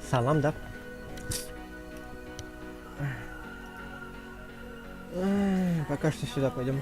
Салам, да? Пока что сюда пойдем.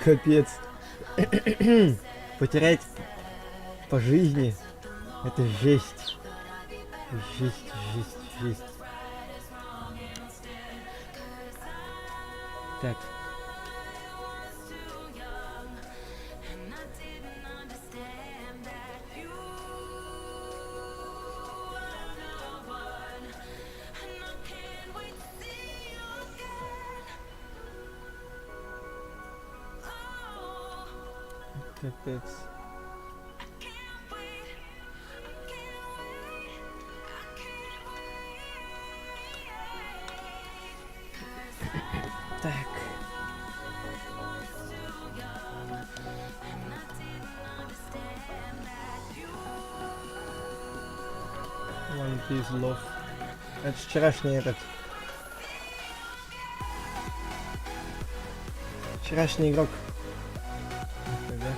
Капец. Потерять по жизни. Это жесть. Жесть, жесть, жесть. Так. Капец. Так. One Piece Love. Это вчерашний этот. Вчерашний игрок. Да?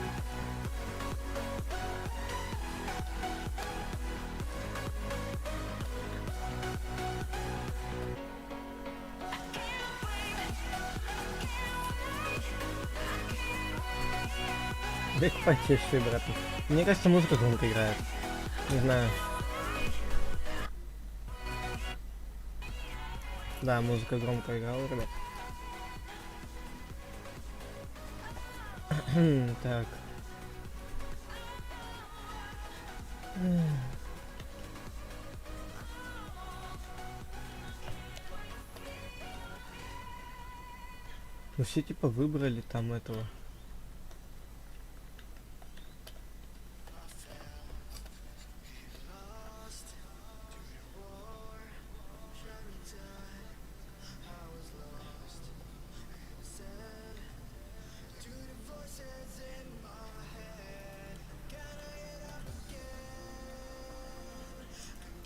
Век потише, брат. Мне кажется, музыка громко играет. Не знаю. Да, музыка громко играла, ребят. Так. Ну все типа выбрали там этого.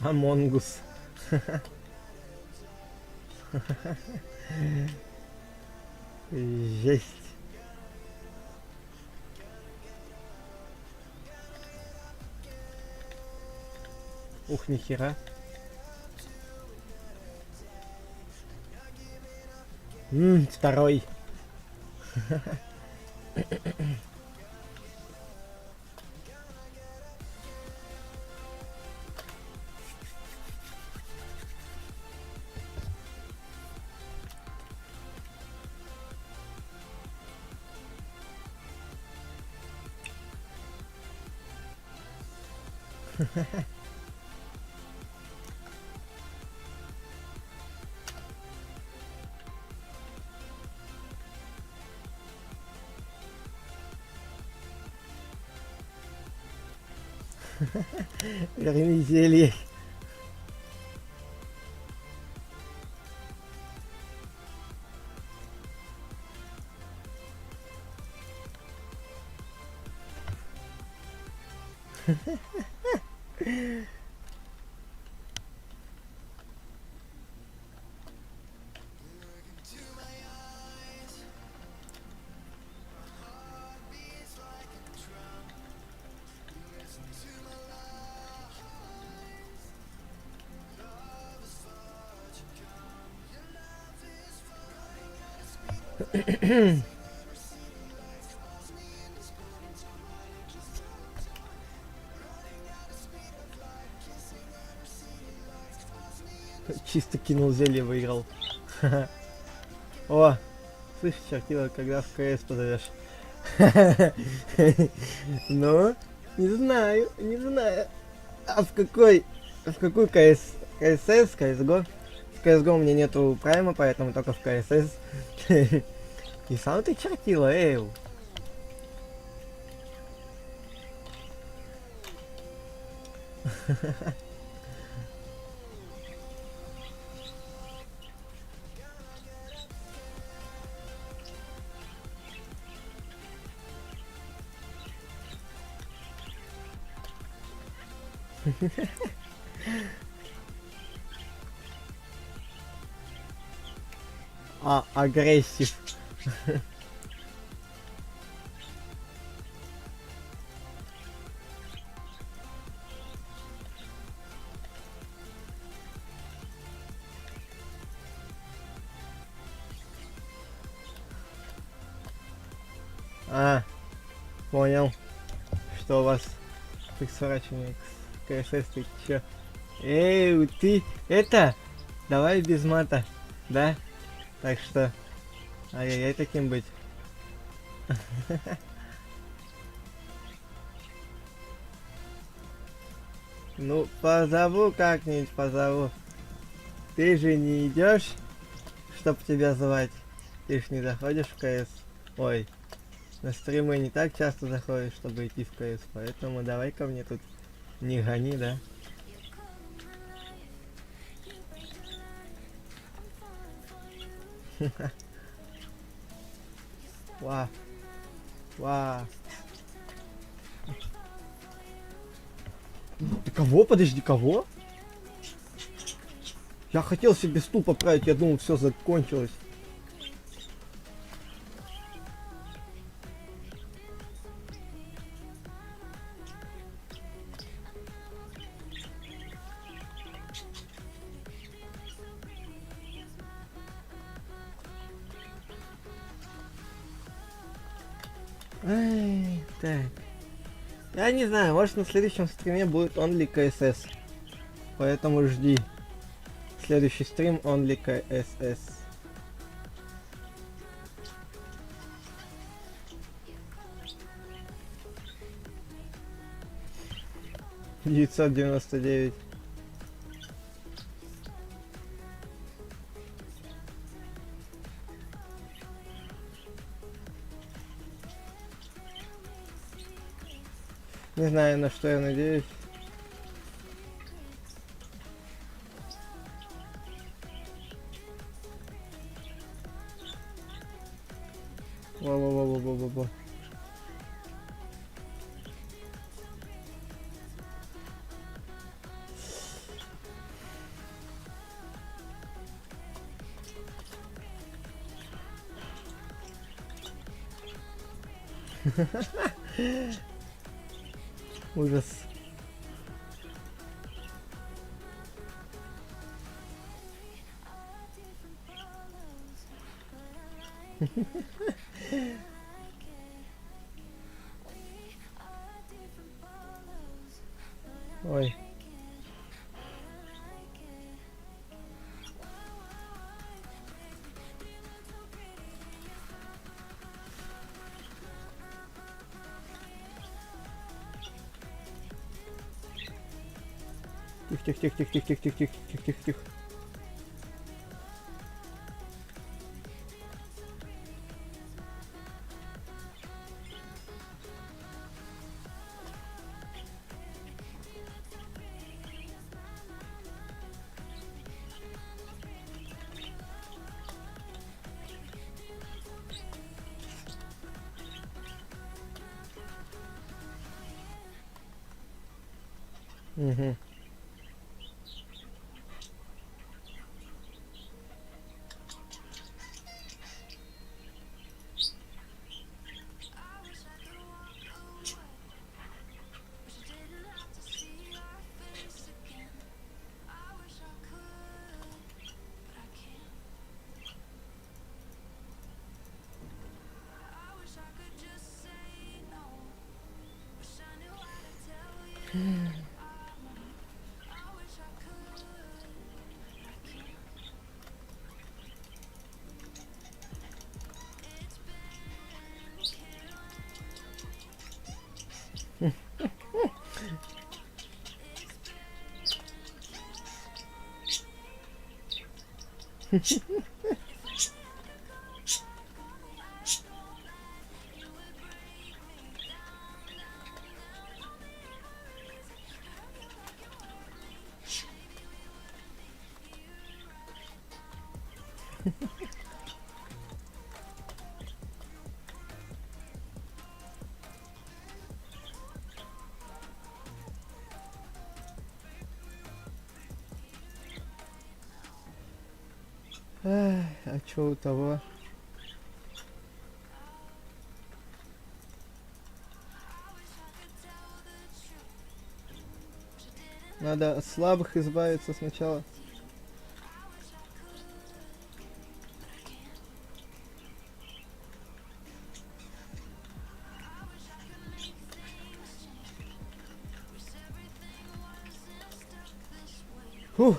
Амонгус. Жесть. Ух, нихера. Второй. Верни зелье. Чисто кинул зелье, выиграл. О, слышь, чертила, когда в КС позовешь? Ну, не знаю, не знаю. А в какой КС? КСС, CSGO? В CSGO у меня нету прайма, поэтому только в КСС. И сам ты чертила, эй. Агрессив. Понял, что у вас при сворачивании к КСС, ты чё? Эй, ты, это, давай без мата, да? Так что, ай-яй-яй таким быть. Ну, позову как-нибудь, позову. Ты же не идешь, чтоб тебя звать? Ты ж не заходишь в КС? Ой, на стримы не так часто заходишь, чтобы идти в КС, поэтому давай ко мне тут не гони, да? Ва, ва. Ты кого? Подожди, кого? Я хотел себе стул поправить, я думал, все закончилось. Ай, так. Я не знаю, может на следующем стриме будет only КСС. Поэтому жди. Следующий стрим only КСС. 999. Не знаю, на что я надеюсь. Во-во-во-во-во-во. Ужас. Ой. Тихо-тихо-тихо-тихо-тихо-тихо-тихо-тихо-тихо. Угу. Ай, а чё у того? Надо от слабых избавиться сначала. Фух.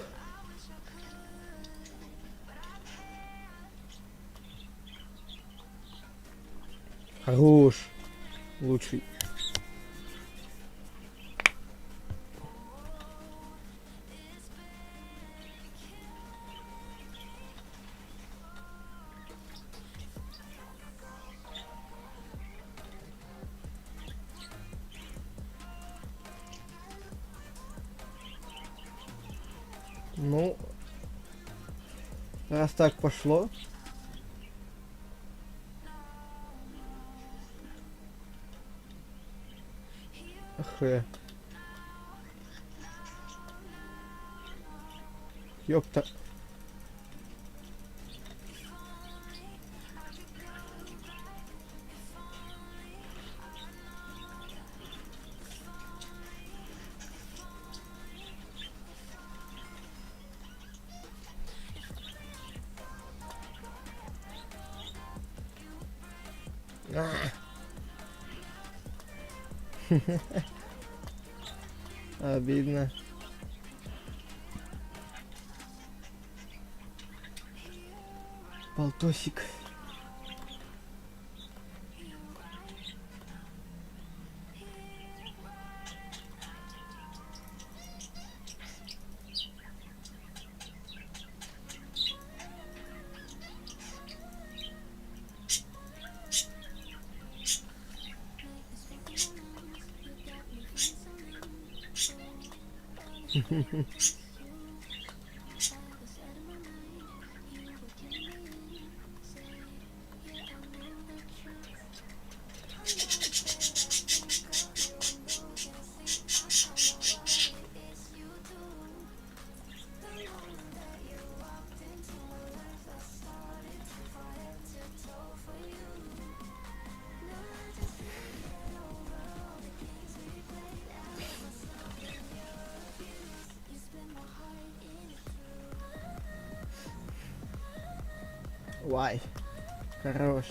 Хорош. Лучший. Ну, раз так пошло. Ах, ёпта. Обидно. Полтосик. Вай. Хорош.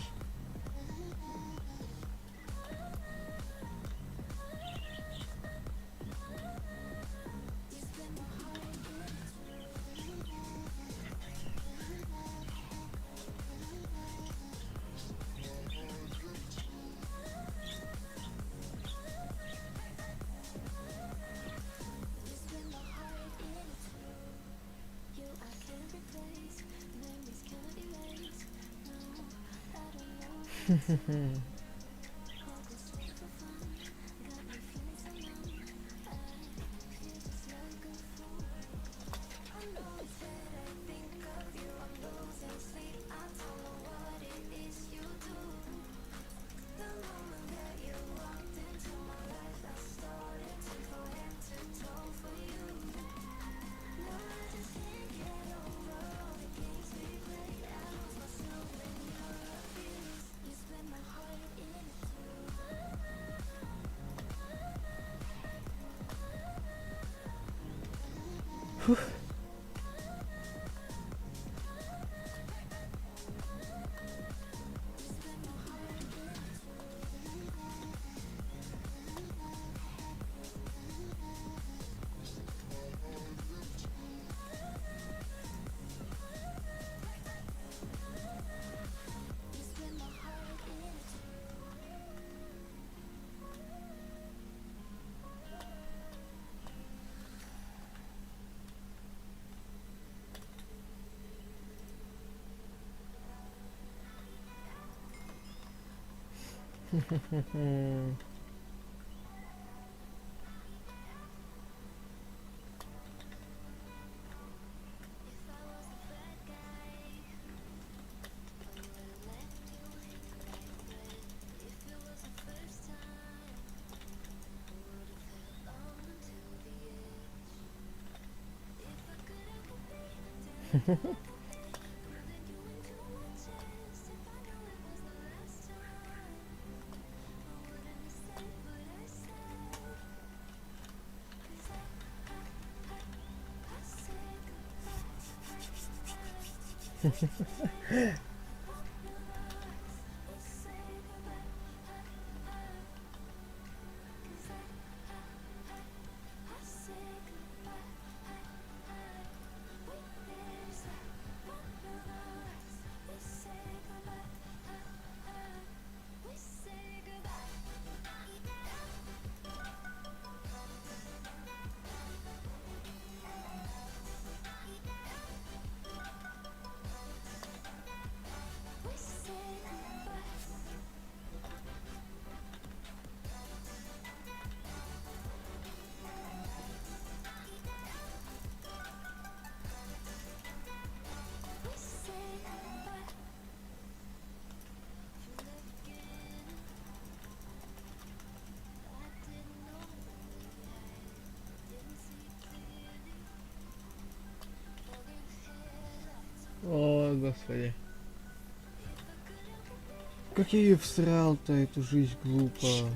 О, господи. Как я ее всрал-то, эту жизнь глупо.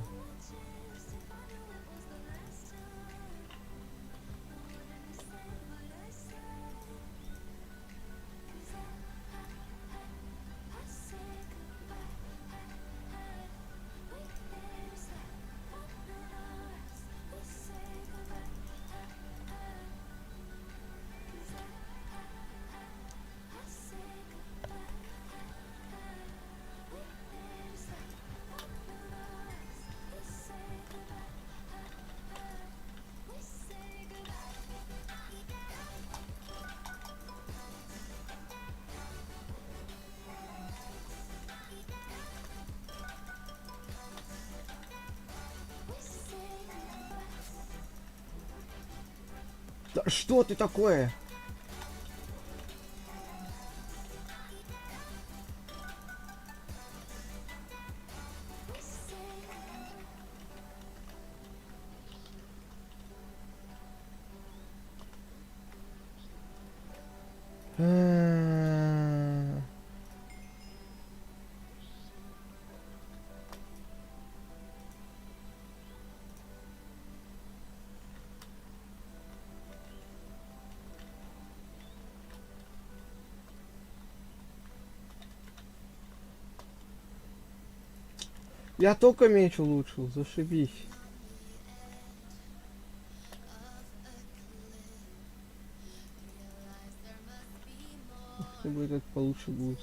Да что ты такое? А. Я только меч улучшил, зашибись. Если бы этот получше будет.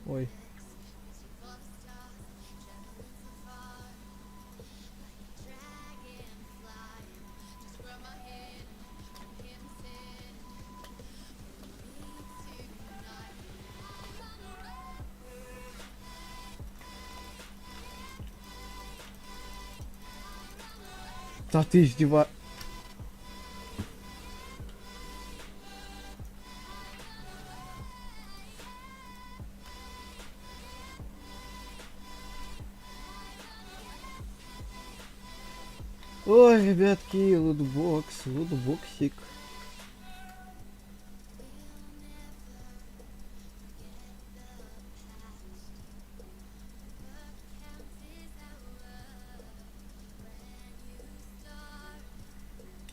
Ой. Да ты издева... Ой, ребятки, лутбокс, лутбоксик.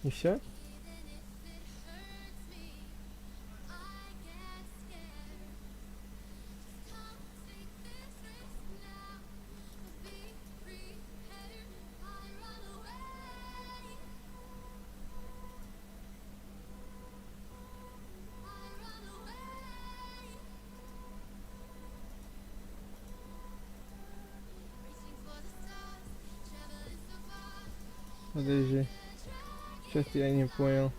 И все? Подожди. Сейчас я не понял.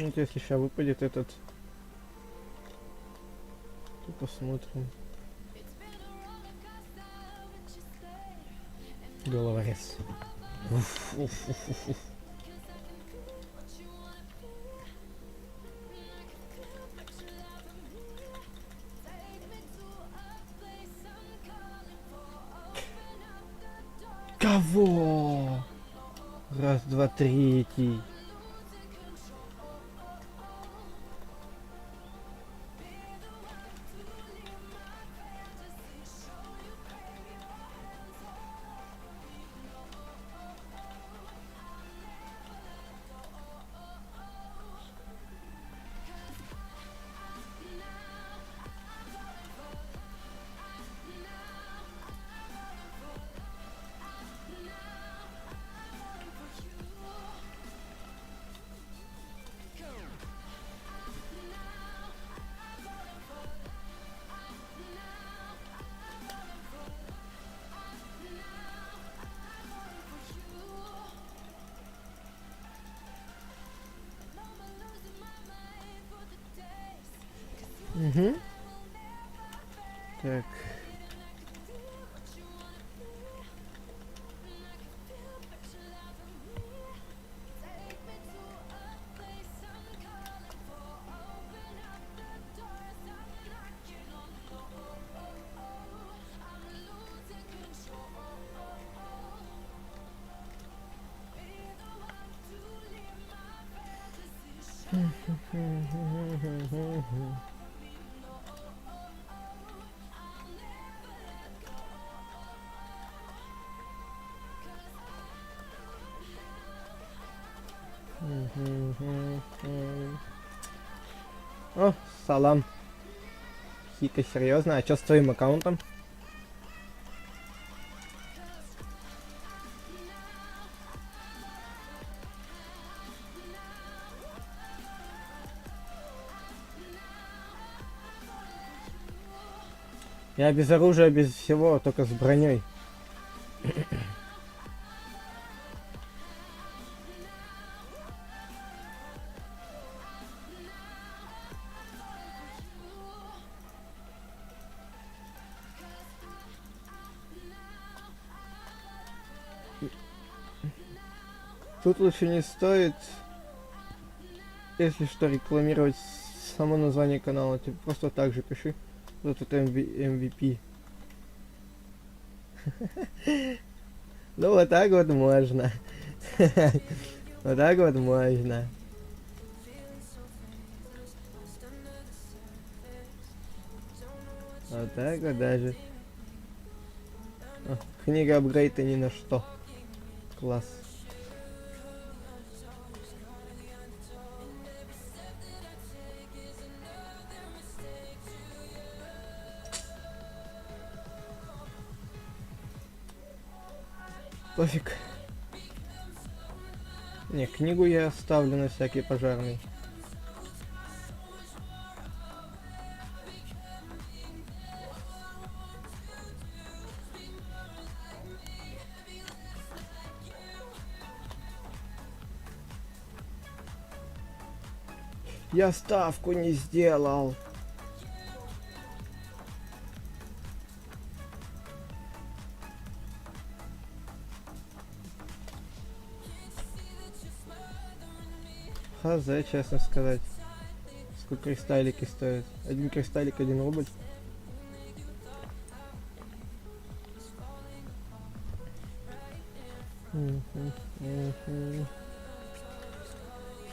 Ну, если сейчас выпадет этот, то посмотрим. Головорез. Уф, уф, уф, уф, уф. Кого? Раз, два, третий. Угу. Так. О, салам. Хика, серьезно? А чё с твоим аккаунтом? Я без оружия, без всего, только с броней. Тут лучше не стоит, если что, рекламировать само название канала. Типа просто так же пиши. Вот тут MVP. Ну вот так вот можно. Вот так вот можно. Вот так вот даже. О, книга апгрейда ни на что. Класс. Пофиг. Не, книгу я оставлю на всякий пожарный. Я ставку не сделал. Хз, честно сказать. Сколько кристаллики стоят? Один кристаллик, 1 рубль.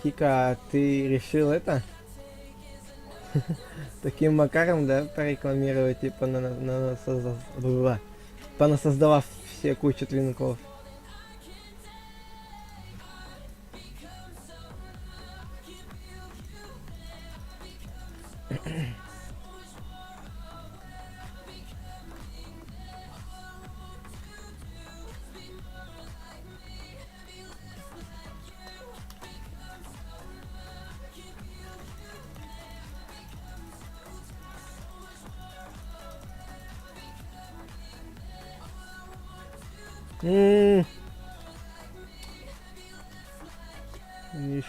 Хика, а ты решил это? Таким макаром, да, порекламировать, типа, понасоздавав все кучу твинков.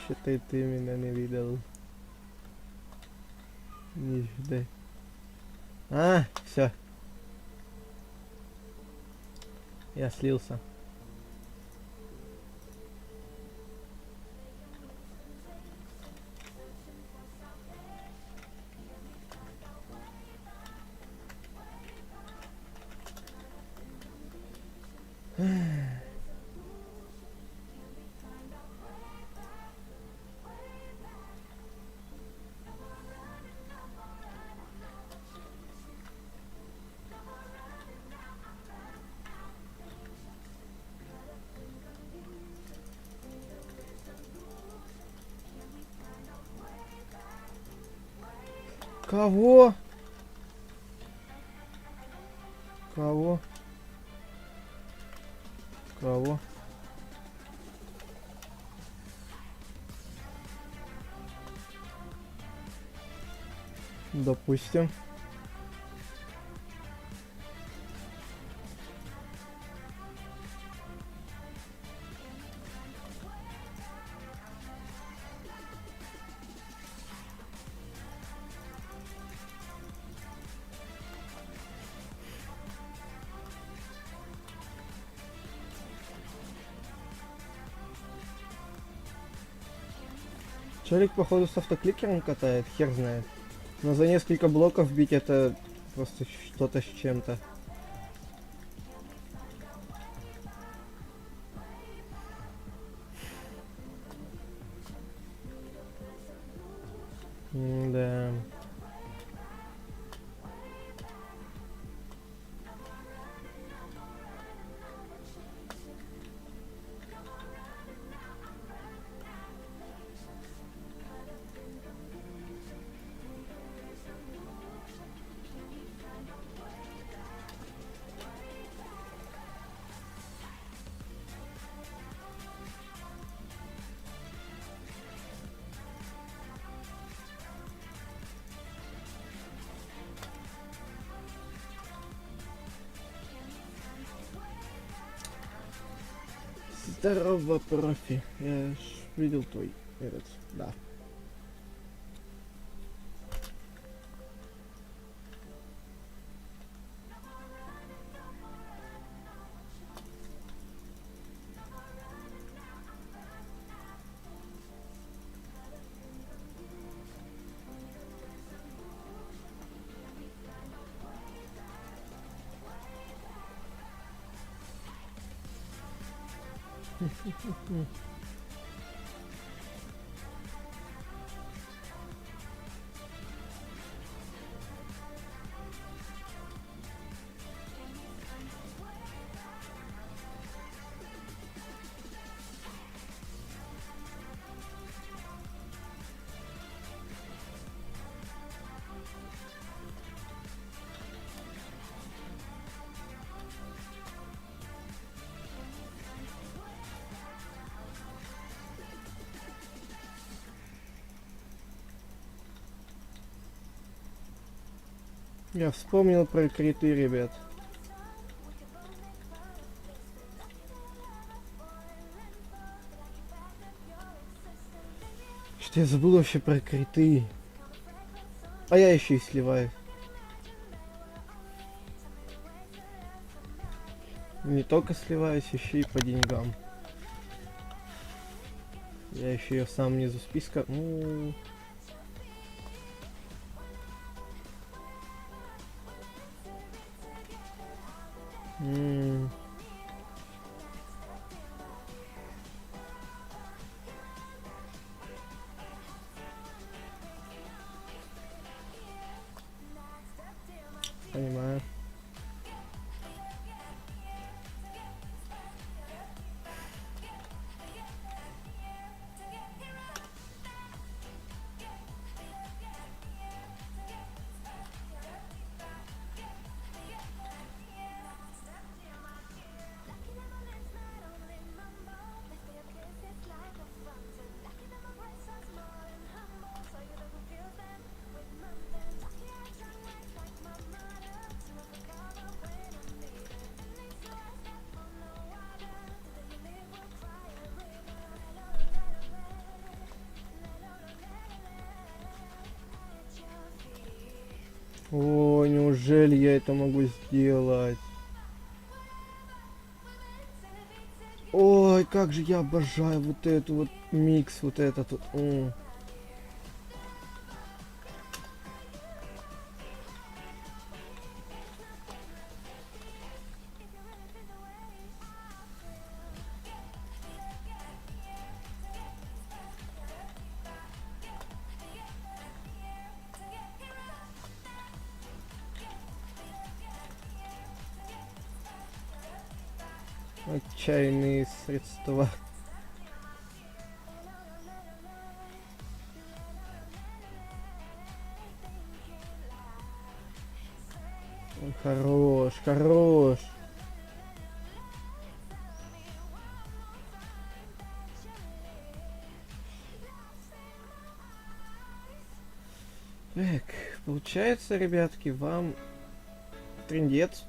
считай, ты меня не видел. Нижды. А, все. Я слился. Кого? Кого? Кого? Допустим. Челик, походу, с автокликером катает, хер знает. Но за несколько блоков бить это просто что-то с чем-то. Да. Здорово, профи. Я ж видел твой этот, да. Я вспомнил про криты, ребят. Что я забыл вообще про криты. А я еще и сливаю. Не только сливаюсь, еще и по деньгам. Я еще ее сам внизу списка. Понимаю. неужели я это могу сделать? Ой, как же я обожаю вот эту вот микс, вот этот вот. Отчаянные средства. Ой, хорош, хорош. Так, получается, ребятки, вам трындец.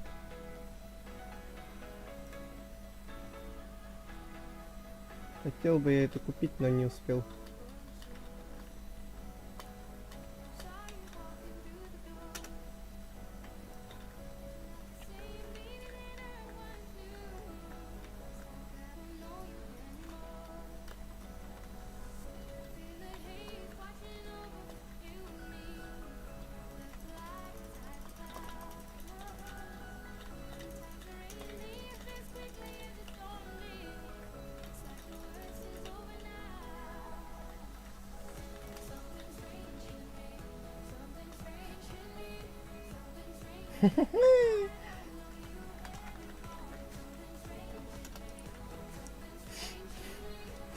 Хотел бы я это купить, но не успел.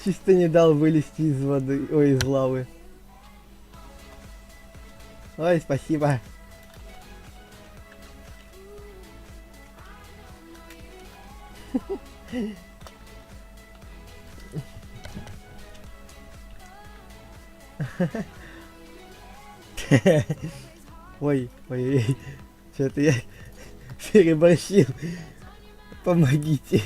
Чисто не дал вылезти из воды, ой, из лавы. Ой, спасибо. Ой, ой, ой, что-то я переборщил. Помогите.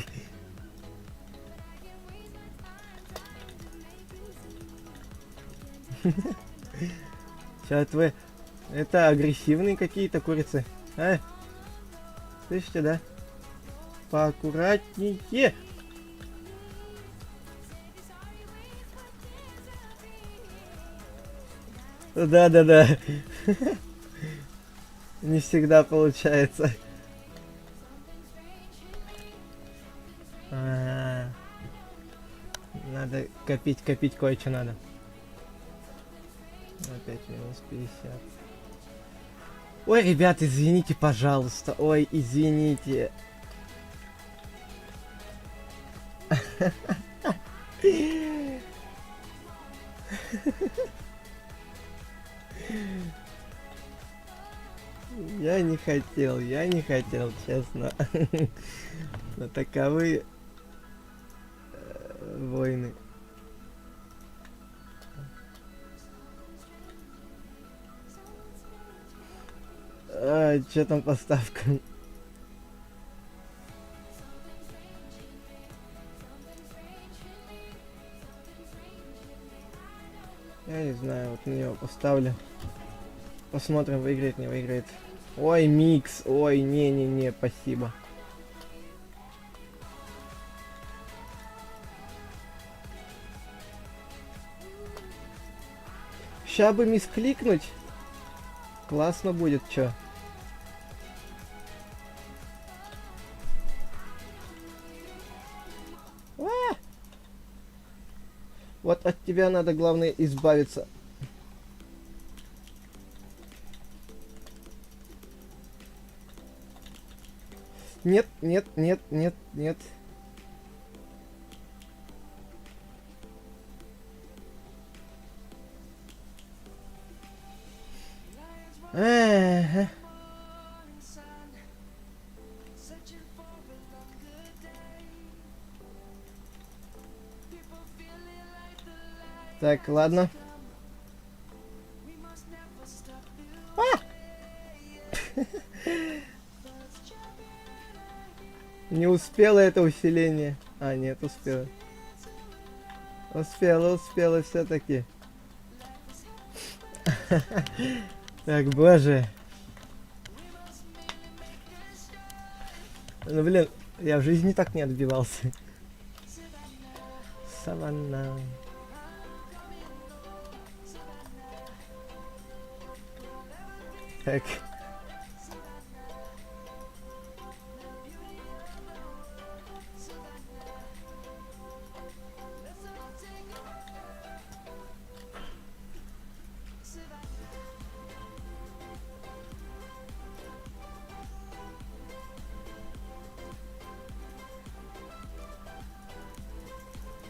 Сейчас вы... Это агрессивные какие-то курицы. А? Слышите, да? Поаккуратнее. Да-да-да. Не всегда получается. Надо копить, кое-что надо. Опять минус 50. Ой, ребят, извините, пожалуйста. Ой, извините. Я не хотел, честно. Но таковы войны. А, что там поставка? Я не знаю, вот на него поставлю. Посмотрим, выиграет, не выиграет. Ой, микс, ой, не-не-не, спасибо. Ща бы мискликнуть. Классно будет, чё. Вот от тебя надо, главное, избавиться. Нет, нет, нет, нет, нет. Ага. Так, ладно. Не успела это усиление. А, нет, успела. Успела все-таки. Так, боже. Ну блин, я в жизни так не отбивался. Саванна. Так.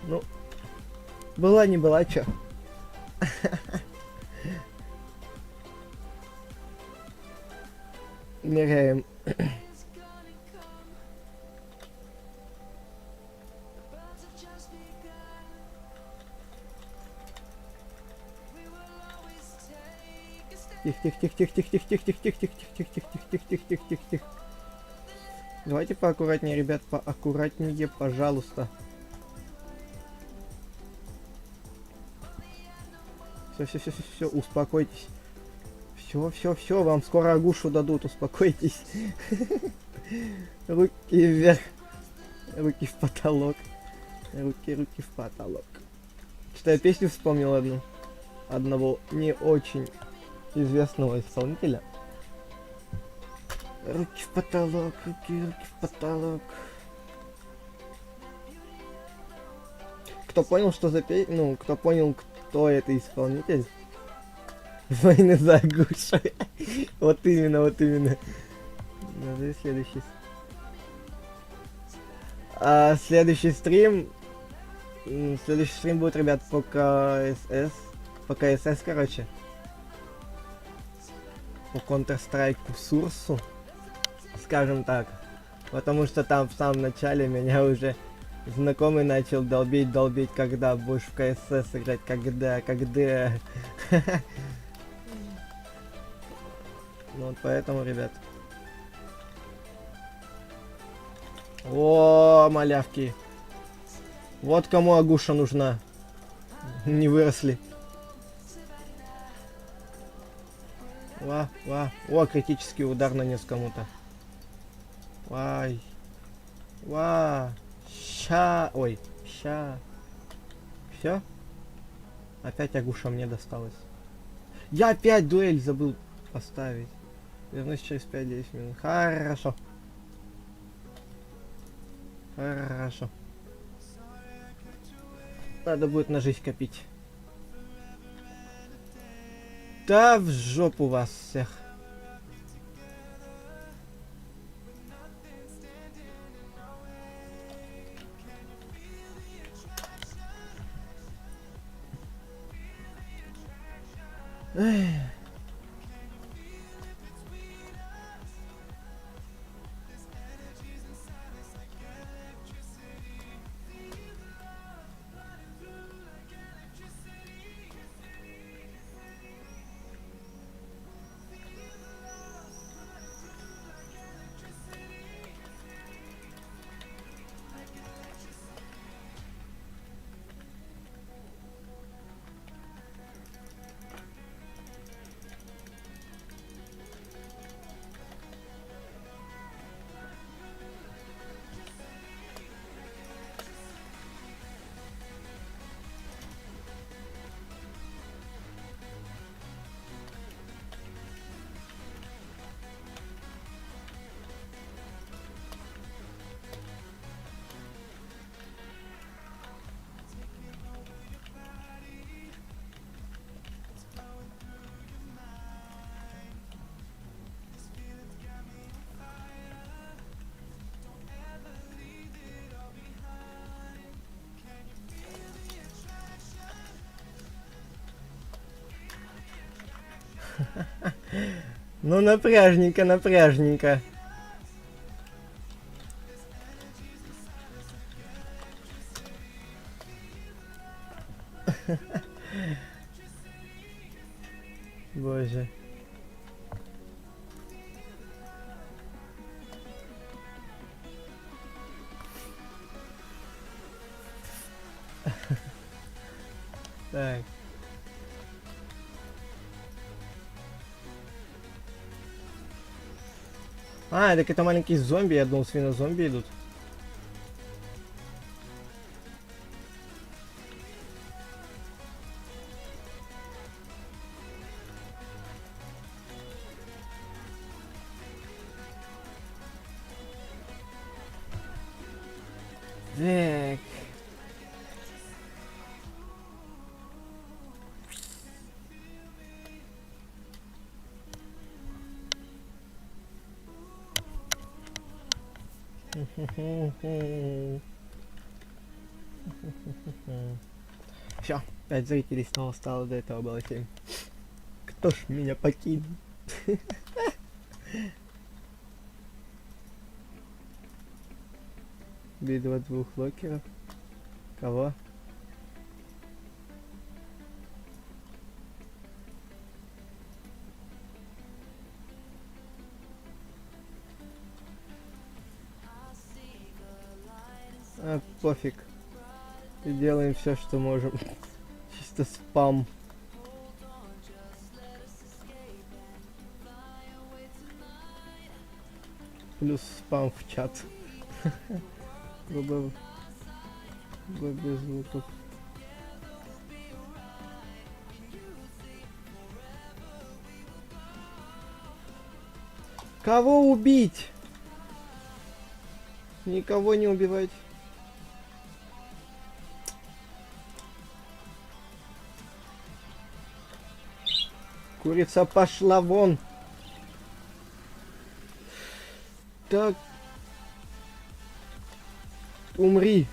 Ну, была не была, чё. Меряем. Тихо, тихо, тихо, тихо, тихо, тихо, тихо, тихо, тихо, тихо, тихо, тихо, тихо, тихо, тихо, тихо. Давайте поаккуратнее, ребят, поаккуратнее, пожалуйста. Все, успокойтесь. Все, вам скоро агушу дадут, успокойтесь. Руки вверх, руки в потолок. Руки в потолок. Что я песню вспомнил одного не очень известного исполнителя. Руки в потолок, руки в потолок. Кто понял, что за ну, кто понял, кто это исполнитель? Войны за Агушу. Вот именно. Надо следующий. Следующий стрим будет, ребят, по КСС. По КСС, короче. По Counter-Strike Source. Скажем так. Потому что там в самом начале меня уже знакомый начал долбить, когда будешь в КСС играть, когда. Ну вот поэтому, ребят. О, малявки. Вот кому Агуша нужна. Не выросли. О, критический удар нанес кому-то. Ой. Ща. Все? Опять Агуша мне досталась. Я опять дуэль забыл поставить. Вернусь через 5-10 минут. Хорошо. Надо будет на жизнь копить. Да в жопу вас всех. Эх. Ну напряжненько. Боже. Так. А, так это маленькие зомби, я думал, свинозомби идут. Так. Все, 5 зрителей снова стало, до этого было 7. Кто ж меня покинул? Битва двух локеров. Кого? А, пофиг. Делаем все, что можем. Чисто спам. Плюс спам в чат. Без звуков. Кого убить? Никого не убивать. Курица пошла вон. Так. Умри.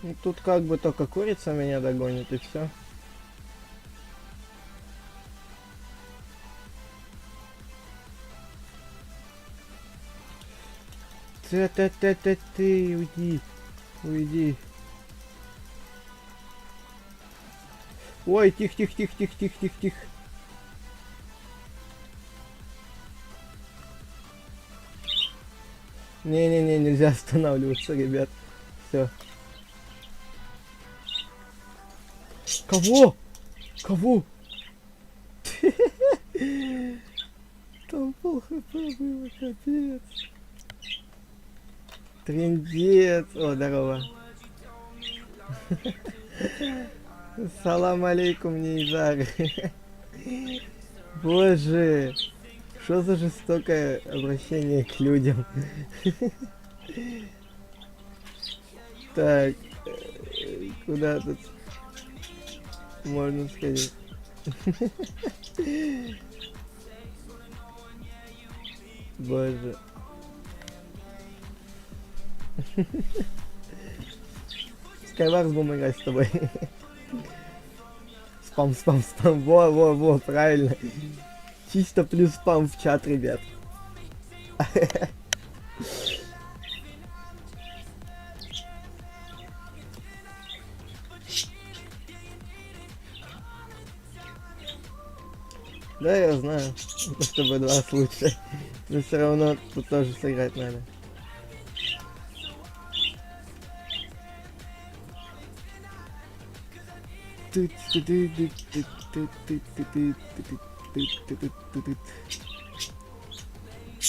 Ну, тут как бы только курица меня догонит и все. Ты, уйди. Уйди. Ой, тихо. Не-не-не, нельзя останавливаться, ребят. Все. Кого? Кого? Там пол хп было, капец. Трындец. О, здорово. Салам алейкум, Нейзар. Боже, что за жестокое обращение к людям. Так, куда тут можно сходить? Боже. Скайварс будем играть с тобой. Спам. Во, правильно. Чисто плюс спам в чат, ребят. Да, я знаю, чтобы 20 лучше. Но все равно тут тоже сыграть надо.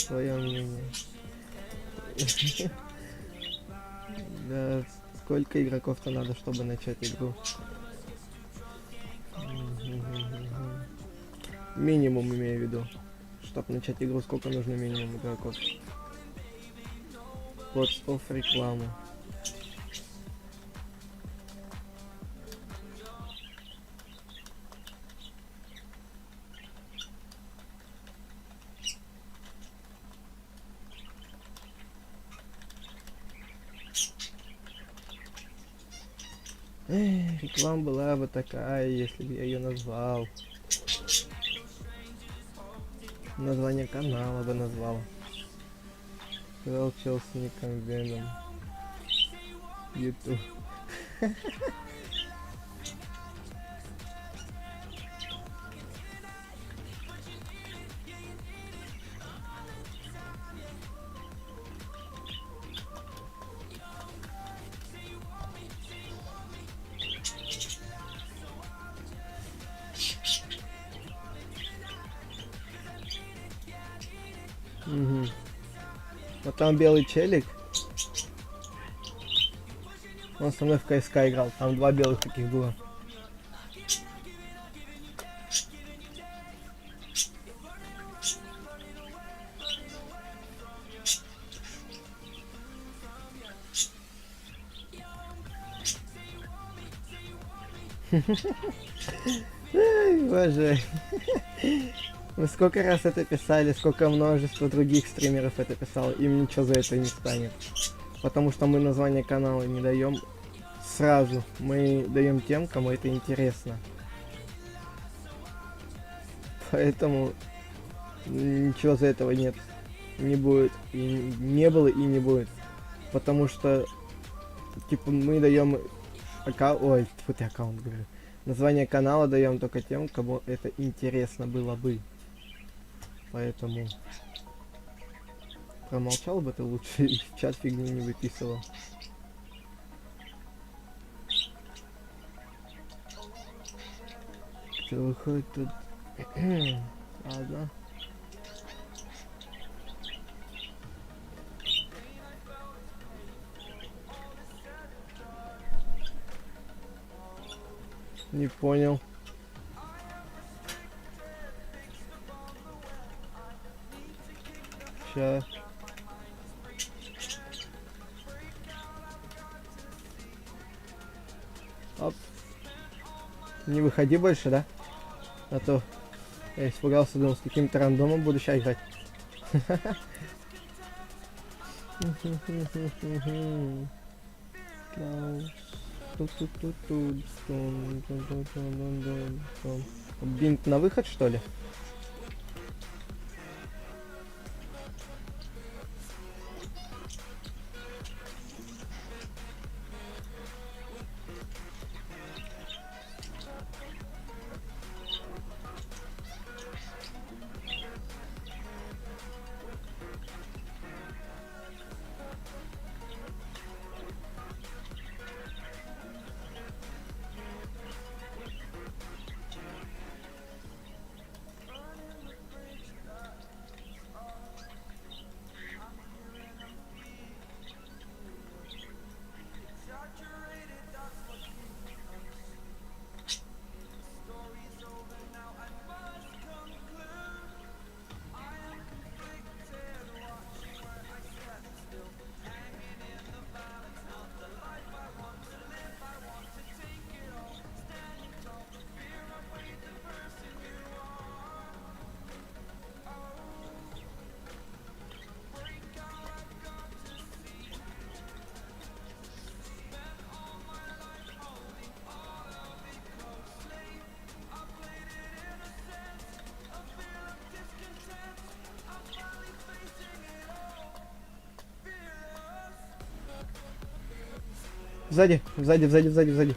Твое мнение. Да, сколько игроков-то надо, чтобы начать игру? Минимум имею в виду. Чтобы начать игру, сколько нужно минимум игроков? What's off рекламу. Реклама была бы такая, если бы я ее назвал. Название канала бы назвал. Сказал Челси Никомбеном. YouTube. Вот там белый челик. Он со мной в КСК играл. Там два белых таких было. Ай, боже. Мы сколько раз это писали, сколько множество других стримеров это писало, им ничего за это не станет. Потому что мы название канала не даем сразу, мы даем тем, кому это интересно. Поэтому ничего за этого нет, не будет, и не было и не будет. Потому что, типа, мы даем аккаунт, говорю. Название канала даем только тем, кому это интересно было бы. Поэтому промолчал бы ты лучше и в чат фигни не выписывал. Что выходит тут? Ладно. Не понял. Ща. Оп. Не выходи больше, да? А то я испугался, думал, с каким-то рандомом буду сейчас играть. Бинт на выход, что ли? Сзади, сзади, сзади, сзади, сзади.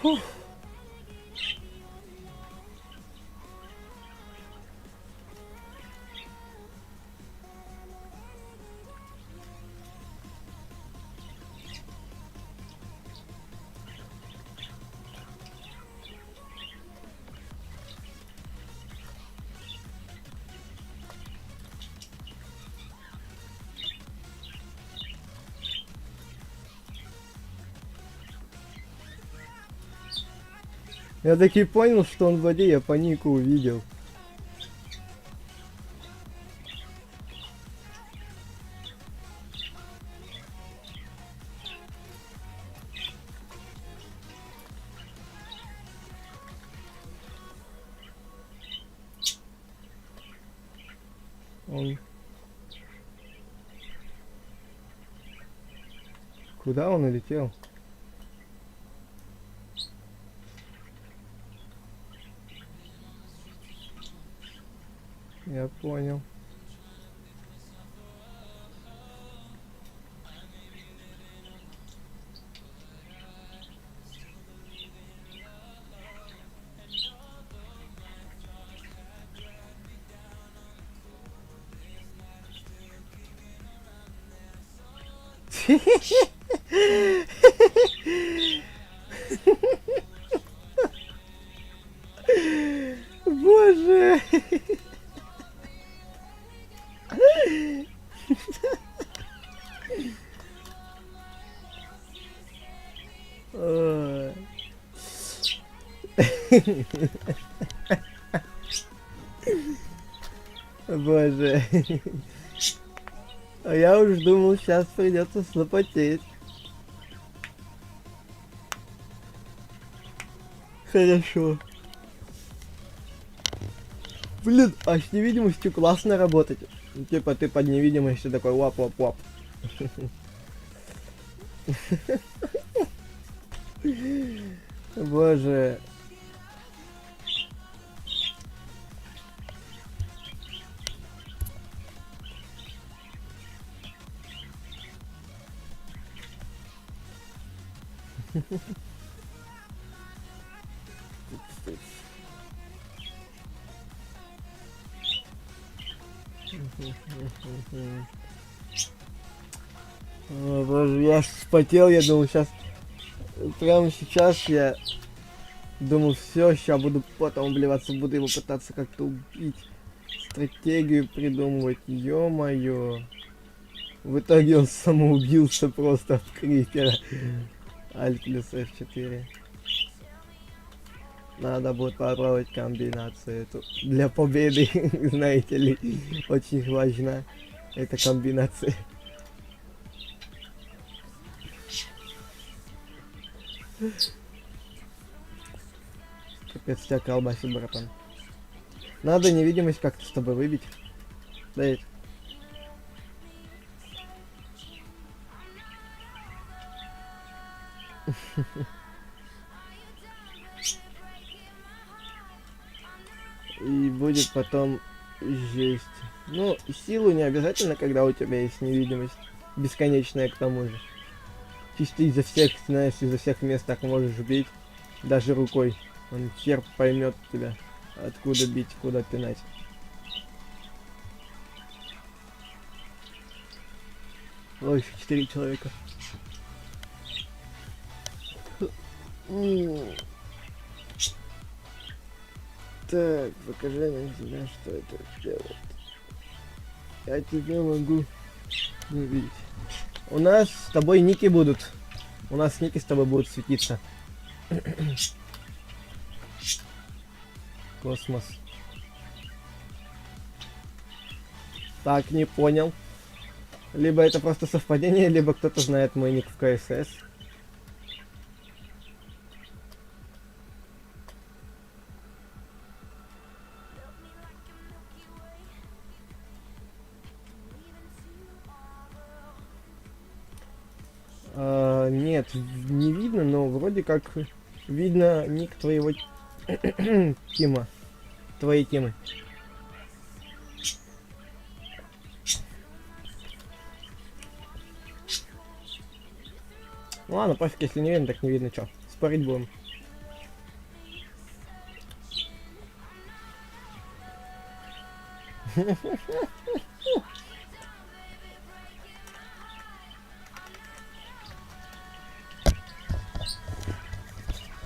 Фух. Я таки понял, что он в воде, я по нику увидел. Он... Куда он улетел? Я понял. Боже! Ой. Боже. А я уж думал, сейчас придется слопотеть. Хорошо. Блин, а с невидимостью классно работать. Типа ты под невидимостью такой лап-лап-лап. Боже. О, боже, я аж вспотел, я думал, сейчас, прямо сейчас я думал, все, сейчас буду потом обливаться, буду его пытаться как-то убить, стратегию придумывать, ё-моё. В итоге он самоубился просто от крипера. Alt плюс F4. Надо будет попробовать комбинацию эту. Для победы, знаете ли, очень важна эта комбинация. Капец, тебя колбасит, братан. Надо невидимость как-то с тобой выбить. Дай. И будет потом жесть. Ну, силу не обязательно, когда у тебя есть невидимость. Бесконечная к тому же. Чисто изо всех, знаешь, изо всех мест так можешь бить. Даже рукой. Он хер поймет тебя, откуда бить, куда пинать. Ой, еще 4 человека. Так, покажи мне тебя, что это делает. Я тебя могу увидеть. У нас с тобой ники будут. У нас ники с тобой будут светиться. Космос. Так, не понял. Либо это просто совпадение, либо кто-то знает мой ник в КСС. Нет, не видно, но вроде как видно ник твоего тима. Твоей темы. Ну ладно, пофиг, если не видно, так не видно, что. Спорить будем.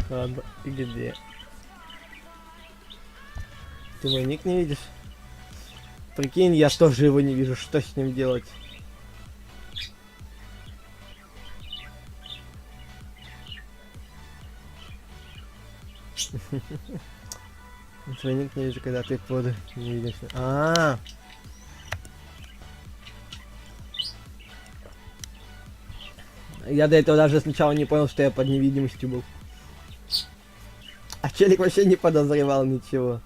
Ладно, и где? Ты мой ник не видишь? Прикинь, я тоже его не вижу, что с ним делать? Твой ник не вижу, когда ты под не видишь. Я до этого даже сначала не понял, что я под невидимостью был. А челик вообще не подозревал ничего.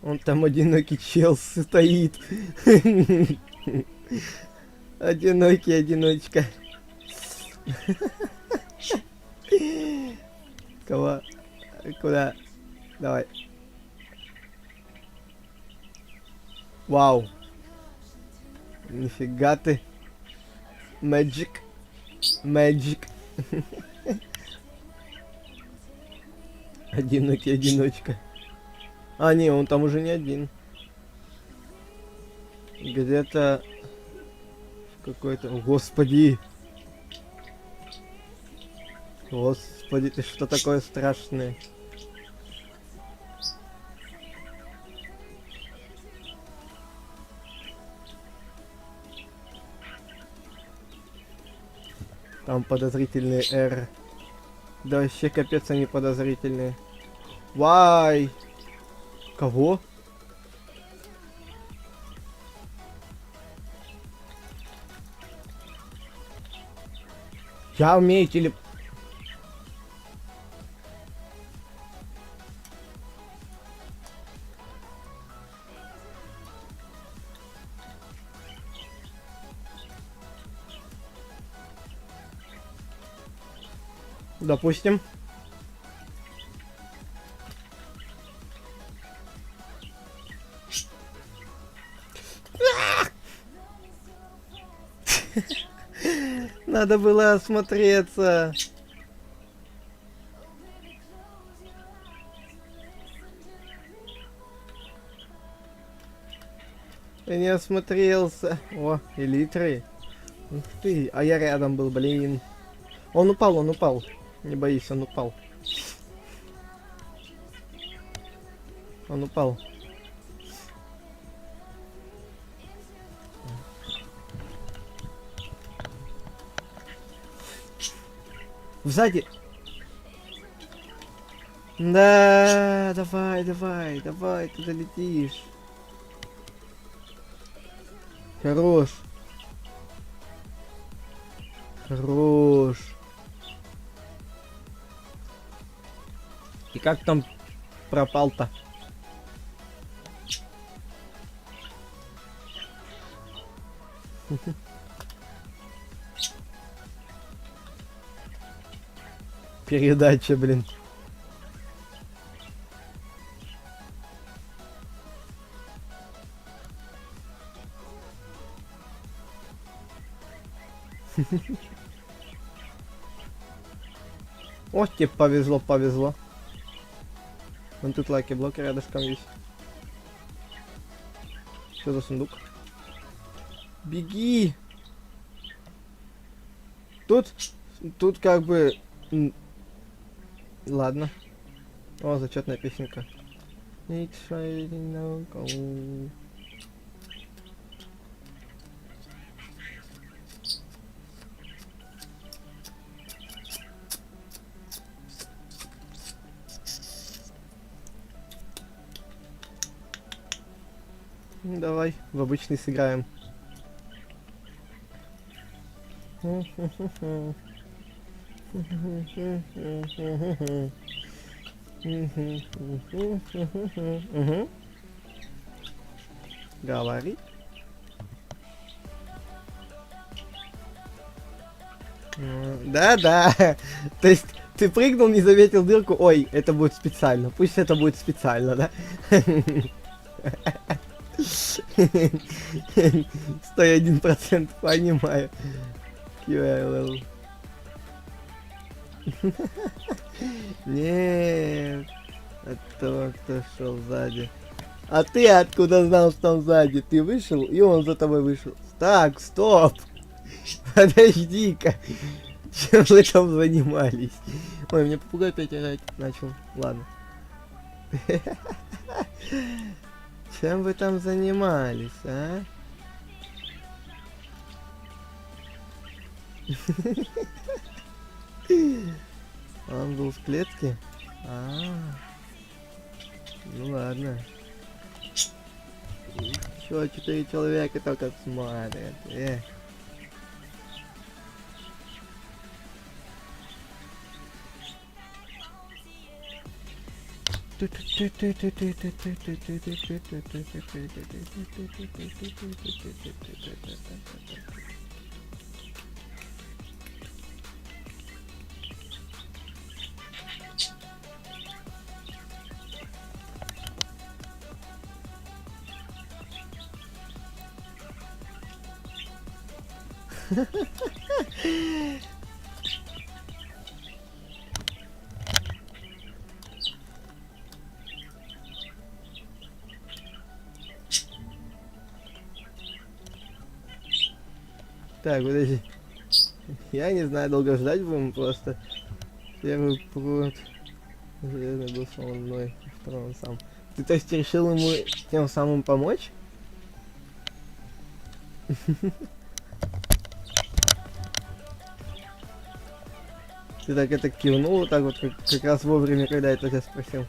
Он там одинокий чел стоит. Одинокий одиночка. Кого? Куда? Давай. Вау. Нифига ты. Magic. Magic. Одинокий одиночка. А, не, он там уже не один. Где-то какой-то... Господи! Господи, ты что такое страшное? Там подозрительные R. Да вообще капец они подозрительные. Вай! Кого? Я умею телеп... Допустим. Надо было осмотреться. Я не осмотрелся. О, элитры. Ух ты, а я рядом был, блин. Он упал, он упал. Не боись, он упал. Он упал. Сзади. Да, давай, давай, давай, ты долетишь. Хорош. Хорош. И как там пропал-то? Передача, блин. О, тебе повезло, повезло. Вон тут лаки-блоки рядышком есть. Что за сундук? Беги! Тут как бы... Ладно. О, зачетная песенка. Давай, в обычный сыграем. Говори. Да-да. То есть ты прыгнул, не заметил дырку. Ой, это будет специально. Пусть это будет специально, да? 101% понимаю. QLL. Нет. Это того, кто шел сзади. А ты откуда знал, что он сзади? Ты вышел, и он за тобой вышел. Так, стоп. Подожди-ка. Чем вы там занимались? Ой, мне попугай опять орать начал. Ладно. Чем вы там занимались, а? Он был в клетке? Ну ладно. Чё, 4 человека только смотрят. Так, подожди. Я не знаю, долго ждать будем просто. Первый прут. Железный был сломан мной, второй он сам. Ты то есть решил ему тем самым помочь? Ты так это кивнул, так вот как раз вовремя, когда я тебя спросил.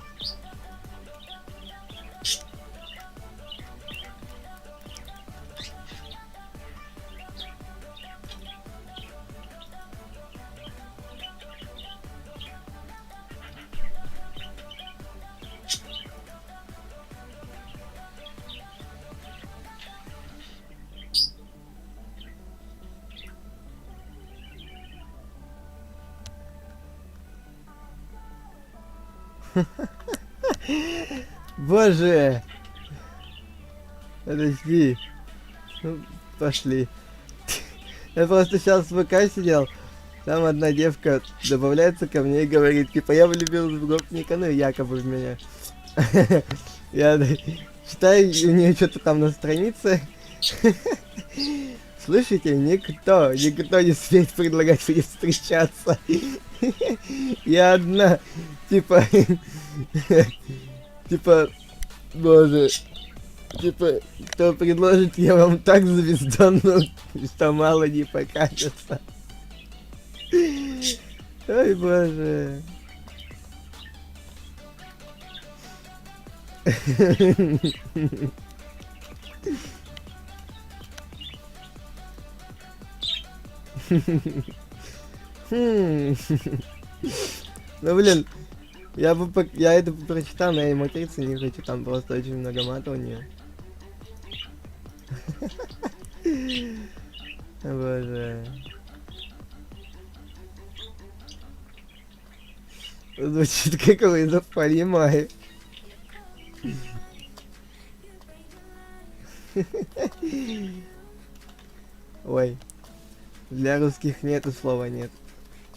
Боже! Подожди. Ну, пошли. Я просто сейчас в ВК сидел. Там одна девка добавляется ко мне и говорит, типа, я влюбилась в гопника, ну якобы в меня. Я читаю, у нее что-то там на странице. Слышите, никто не смеет предлагать мне встречаться. Я одна, типа, боже, типа, кто предложит, я вам так звездану, что мало не покажется. Ой, боже. Ну блин, я это прочитал, но я и матрицу не хочу, там просто очень много мата у нее. Боже. Звучит как вызов, понимаю. Ой. Для русских нету слова нет.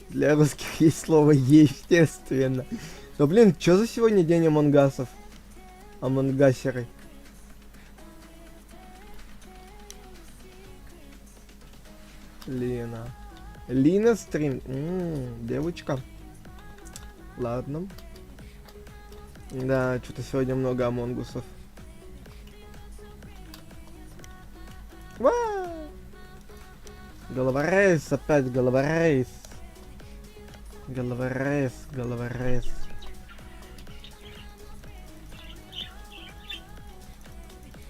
Для русских есть слово естественно. Но блин, что за сегодня день амонгасов? Амонгасеры. Лина. Лина стрим. Девочка. Ладно. Да, что-то сегодня много амонгусов. Головорез, опять головорез. Головорез.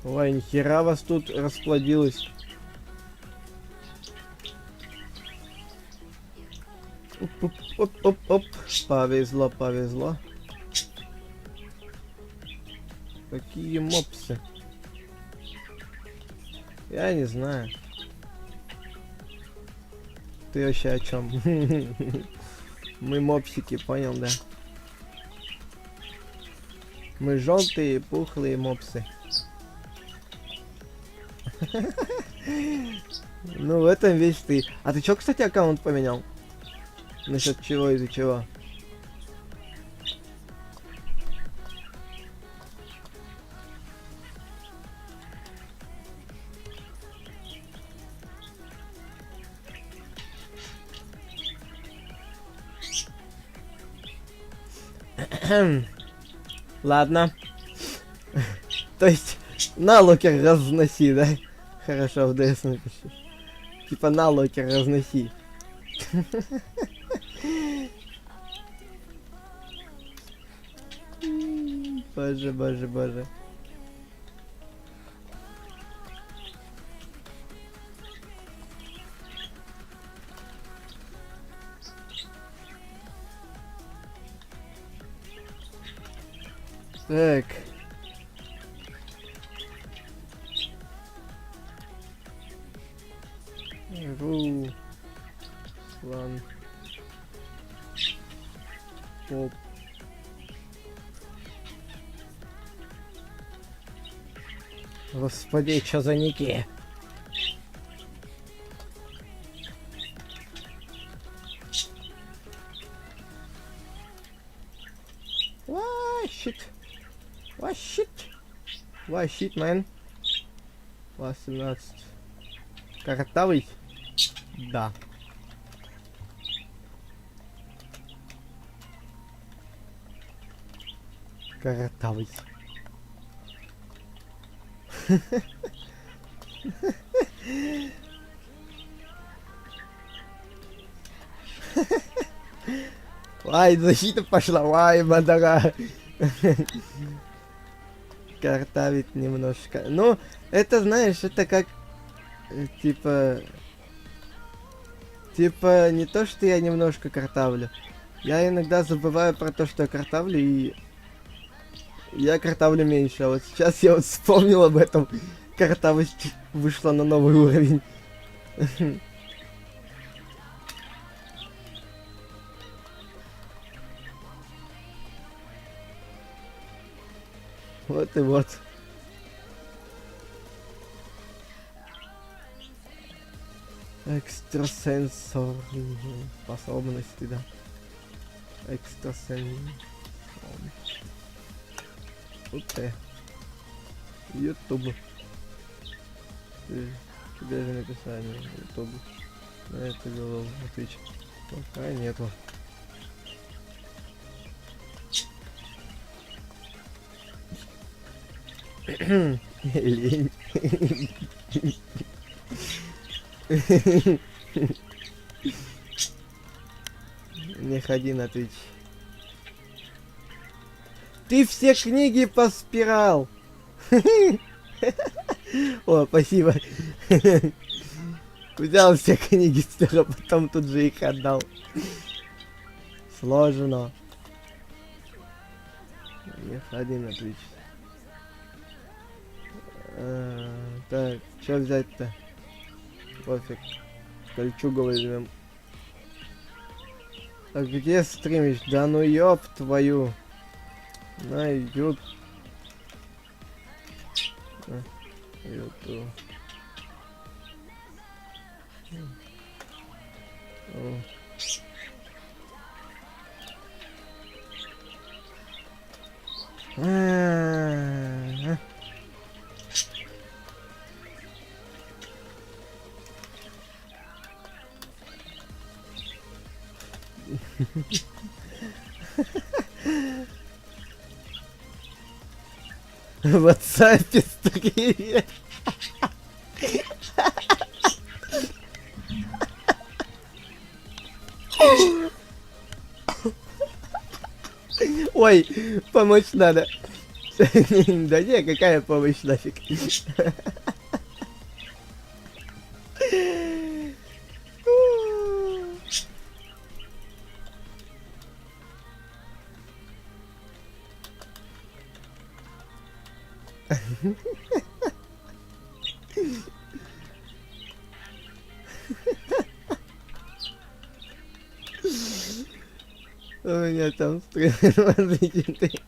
Ой, нихера вас тут расплодилось. Оп. Повезло. Какие мопсы? Я не знаю. Ты вообще о чем? Мы мопсики, понял, да? Мы желтые, пухлые мопсы. Ну, в этом весь ты. А ты чё, кстати, аккаунт поменял? Насчет чего, из-за чего? Ладно. То есть, на локер разноси, да? Хорошо, в ДС напиши. Типа на локер разноси. Боже, боже, боже. Так. Руслан. Поп. Господи, чё за ники? Why shit? Why shit? Why shit, man? 18. Картавый? Да. Картавый. Ай, защита пошла, ай, мадара. Картавит немножко. Ну, это, знаешь, это как, типа... Типа, не то, что я немножко картавлю. Я иногда забываю про то, что я картавлю, и... Я картавлю меньше. А вот сейчас я вот вспомнил об этом. Картавость вышла на новый уровень. Вот и вот. Экстрасенсорные способности, да. Экстрасенс. Ух ты. Ютуб. Тебе же написание. Ютуб. На это дело отвечать. Пока нету. Лень. Не ходи на Twitch. Ты все книги поспирал. О, спасибо. Взял все книги, а потом тут же их отдал. Сложно. Не ходи на Twitch. Так, что взять-то? Пофиг. Кольчугу возьмем. А где стримишь? Да ну ёб твою. На ютуб. Ютуб. В WhatsApp стримит. Ой, помочь надо. Да не, какая помощь нафиг. У меня там стрим различный.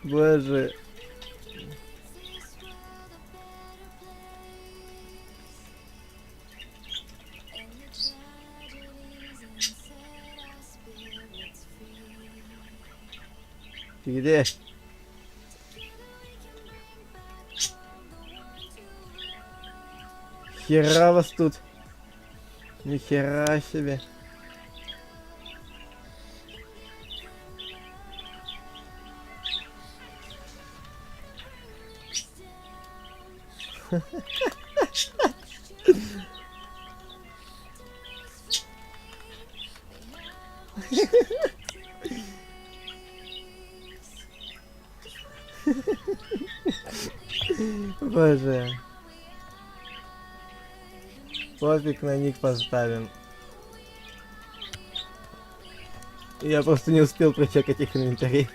Боже. Ты где? Хера вас тут. Нихера себе. Боже. Пофиг, на них поставим. Я просто не успел прочекать их инвентарь.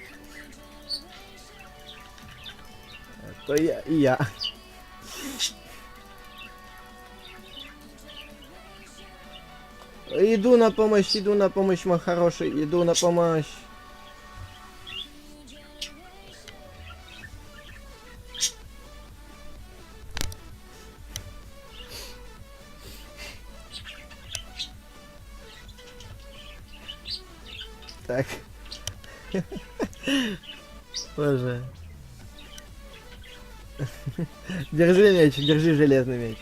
То я и я. Иду на помощь, мой хороший, иду на помощь. Так. Боже. Держи меч, держи железный меч.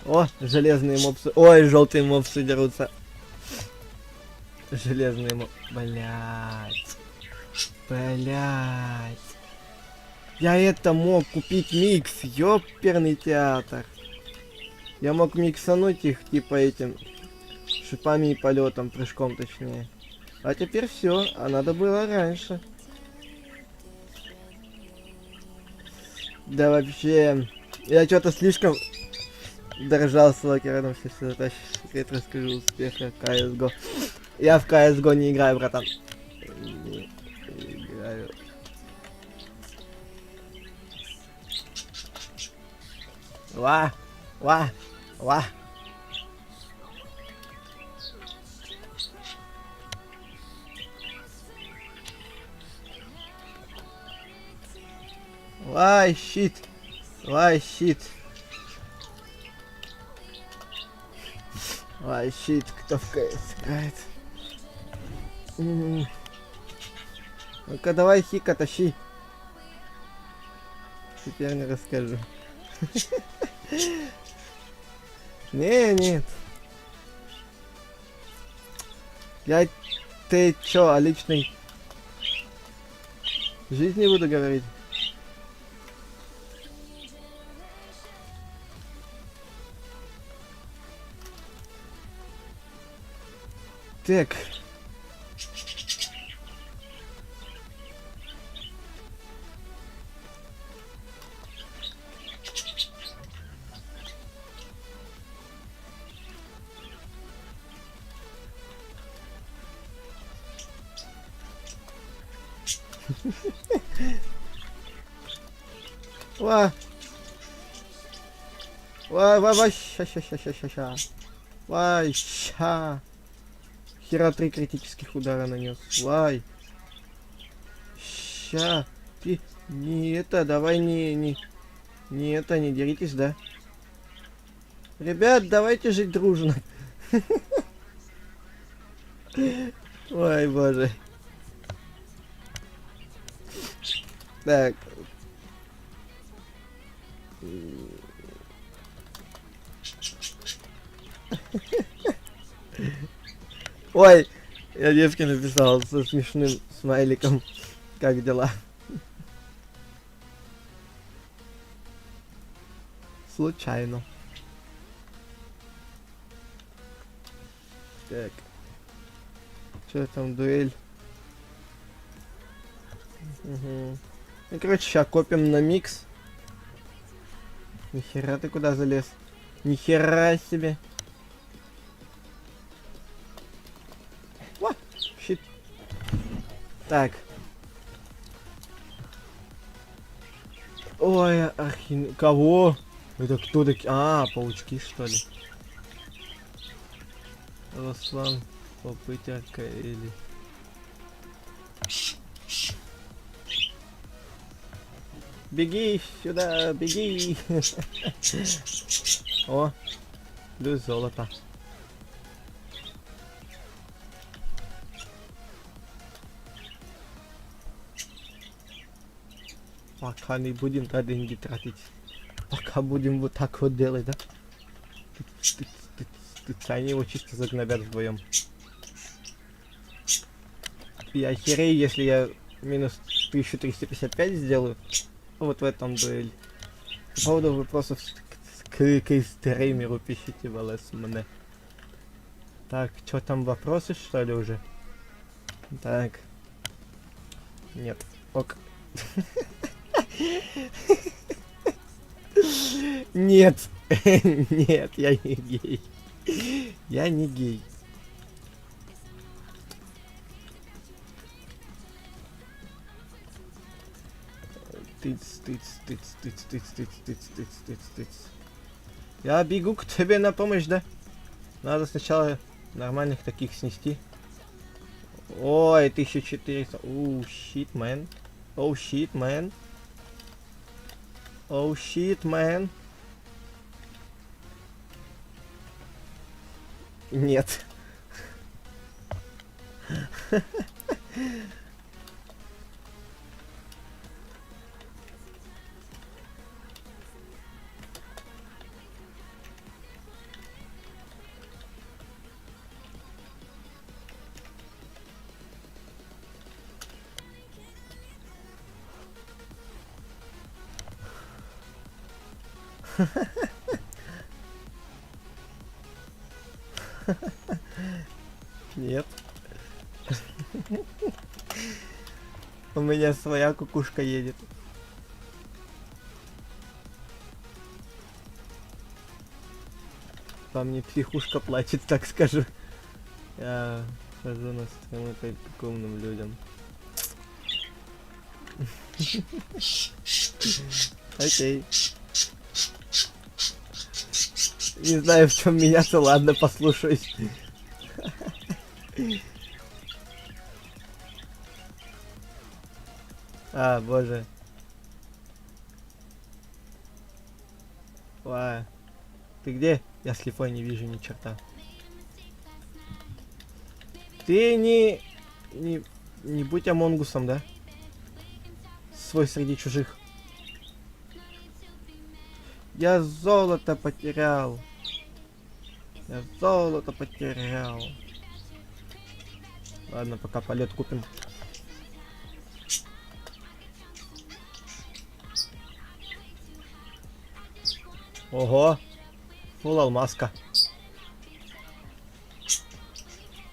О, железные мопсы. Ой, желтые мопсы дерутся. Железные мопсы. Блять. Блять. Я это мог купить микс, ёперный театр. Я мог миксануть их типа этим шипами и полетом, прыжком точнее. А теперь все, а надо было раньше. Да вообще, я что-то слишком дорожал с локером, все это секрет расскажу успеха CSGO. Я в CSGO не играю, братан. Не играю. Ва! Ва! Ва! Why shit? Why shit? Why shit? Кто в КС играет? Ну-ка давай хика тащи. Теперь не расскажу. Не, нет. Ты чё, о личной жизни буду говорить? Так. Ва! Ща. Вай, ща. Хера 3 критических удара нанес. Вай. Ща. Ты не это, давай не это, не деритесь, да? Ребят, давайте жить дружно. Ой, боже. Так. Ой, я девке написал со смешным смайликом. Как дела? Случайно. Так. Что там, дуэль? Угу. Ну, короче, сейчас копим на микс. Нихера ты куда залез? Нихера себе. What? Щит. Так. Ой, кого? Это кто такие? А, паучки, что ли? Руслан, попытка или... Беги сюда, беги. О, плюс золото. Пока не будем деньги тратить. Пока будем вот так вот делать, да? Они его чисто загнобят вдвоем. Я охерею, если я минус 1355 сделаю. Вот в этом дуэль. По поводу вопросов к стримеру пишите в ЛС мне. Так, что там, вопросы что ли уже? Так. Нет. Ок. Нет. Нет, я не гей. Я не гей. Тыц. Я бегу к тебе на помощь, да? Надо сначала нормальных таких снести. Ой, 1400. Оу, щит, мэн. Оу, щит, мэн. Оу, щит, мэн. Нет. Нет. У меня своя кукушка едет. По мне психушка плачет, так скажу. Я хожу на стримы к умным людям. Окей. Не знаю, в чем меняться, ладно, послушаюсь. А, боже. Ва. Ты где? Я слепой, не вижу ни черта. Ты не будь амонгусом, да? Свой среди чужих. Я золото потерял. Я золото потерял. Ладно, пока полет купим. Ого. Фул алмазка.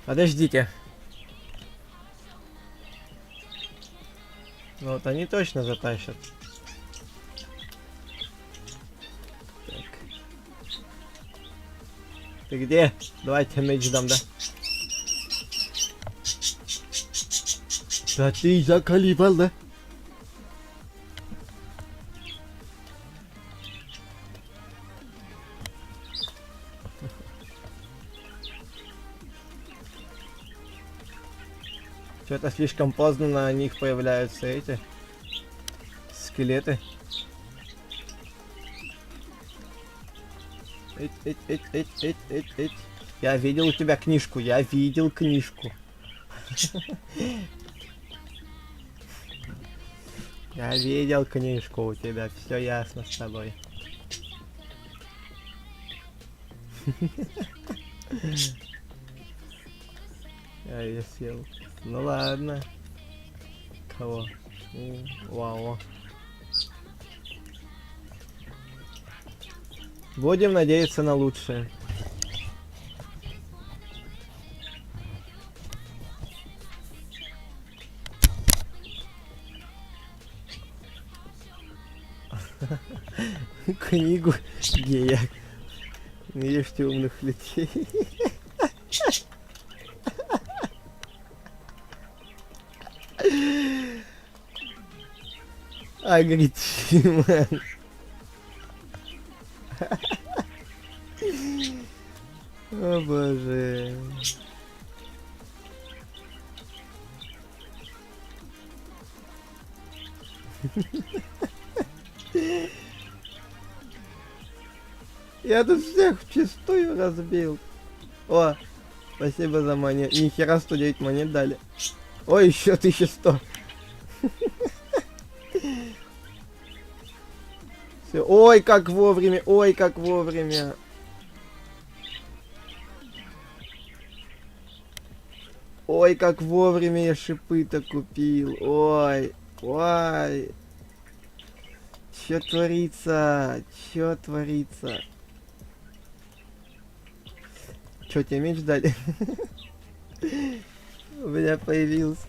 Подождите. Ну вот они точно затащат. Так. Ты где? Давайте меч дам, да? Да ты заколебал, да? Что-то слишком поздно на них появляются эти скелеты. Эть. Я видел у тебя книжку, я видел книжку. Я видел книжку у тебя, все ясно с тобой. Я съел. Ну ладно. Кого? Вау. Будем надеяться на лучшее. Книгу гея. Не ешьте умных людей. Агритиман. О боже. Я тут всех вчистую разбил. О, спасибо за монет. Нихера 109 монет дали. Ой, еще 1100. Всё. Ой, как вовремя, ой, как вовремя. Ой, как вовремя я шипы-то купил. Ой, ой. Чё творится? Чё творится? Чё, тебе меч дали? У меня появился.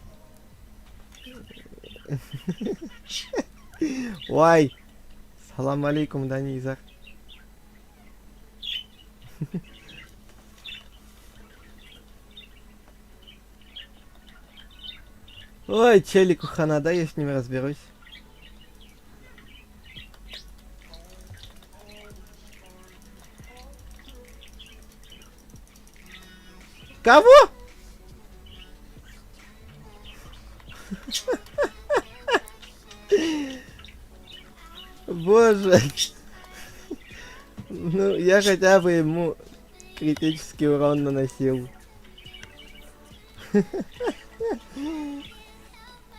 Ой. Салам алейкум, Данизар. Ой, челику хана, да, я с ними разберусь. Кого? Боже. Ну, я хотя бы ему критический урон наносил.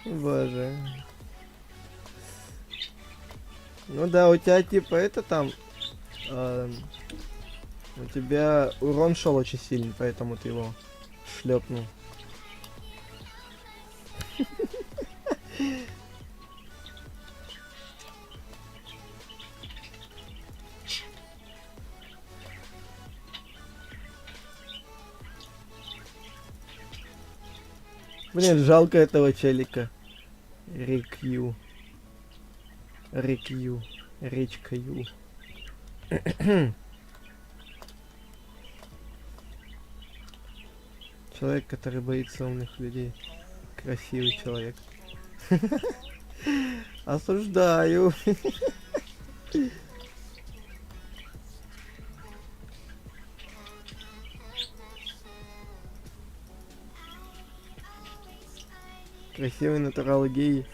Боже. Ну да, у тебя типа это там... у тебя урон шел очень сильный, поэтому ты его шлепнул. Блин, жалко этого челика. Рикью. Рикью. Речка Ю. Человек, который боится умных людей. Красивый человек. Осуждаю. Красивый натурал гей.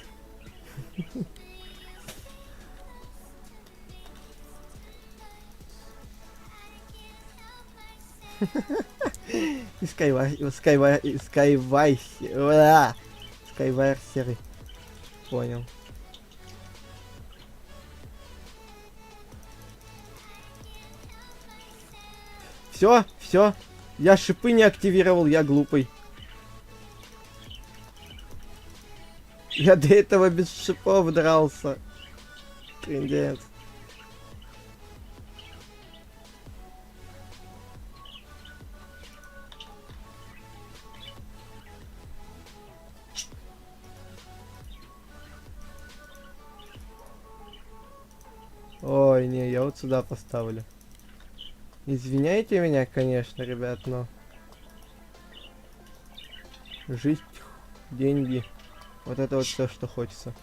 Скайвайсеры. Понял. Все. Я шипы не активировал, я глупый. Я до этого без шипов дрался. Трындец. Ой, не, я вот сюда поставлю. Извиняйте меня, конечно, ребят, но... Жизнь, деньги. Вот это вот все, что хочется.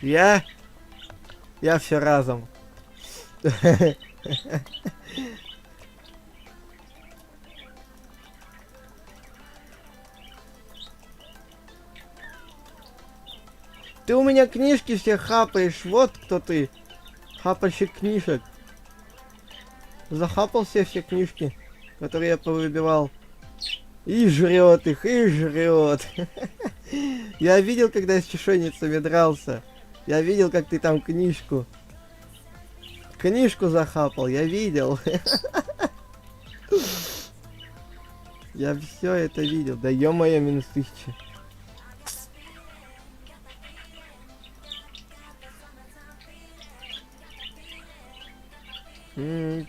Я все разом. Ты у меня книжки все хапаешь, вот кто ты. Хапальщик книжек. Захапал все книжки, которые я повыбивал. И жрет их, и жрет. Я видел, когда я с чешуйницами дрался. Я видел, как ты там книжку захапал, я видел. Я все это видел. Да ё-моё, минус 1000.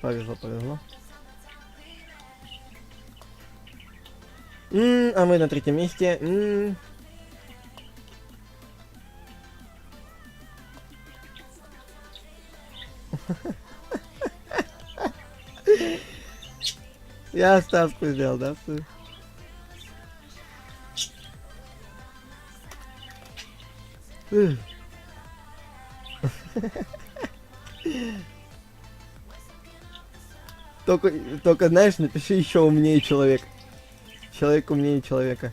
Повезло. А мы на 3-м месте. Я ставку сделал, да? Только, знаешь, напиши еще умнее человек. Человек умнее человека.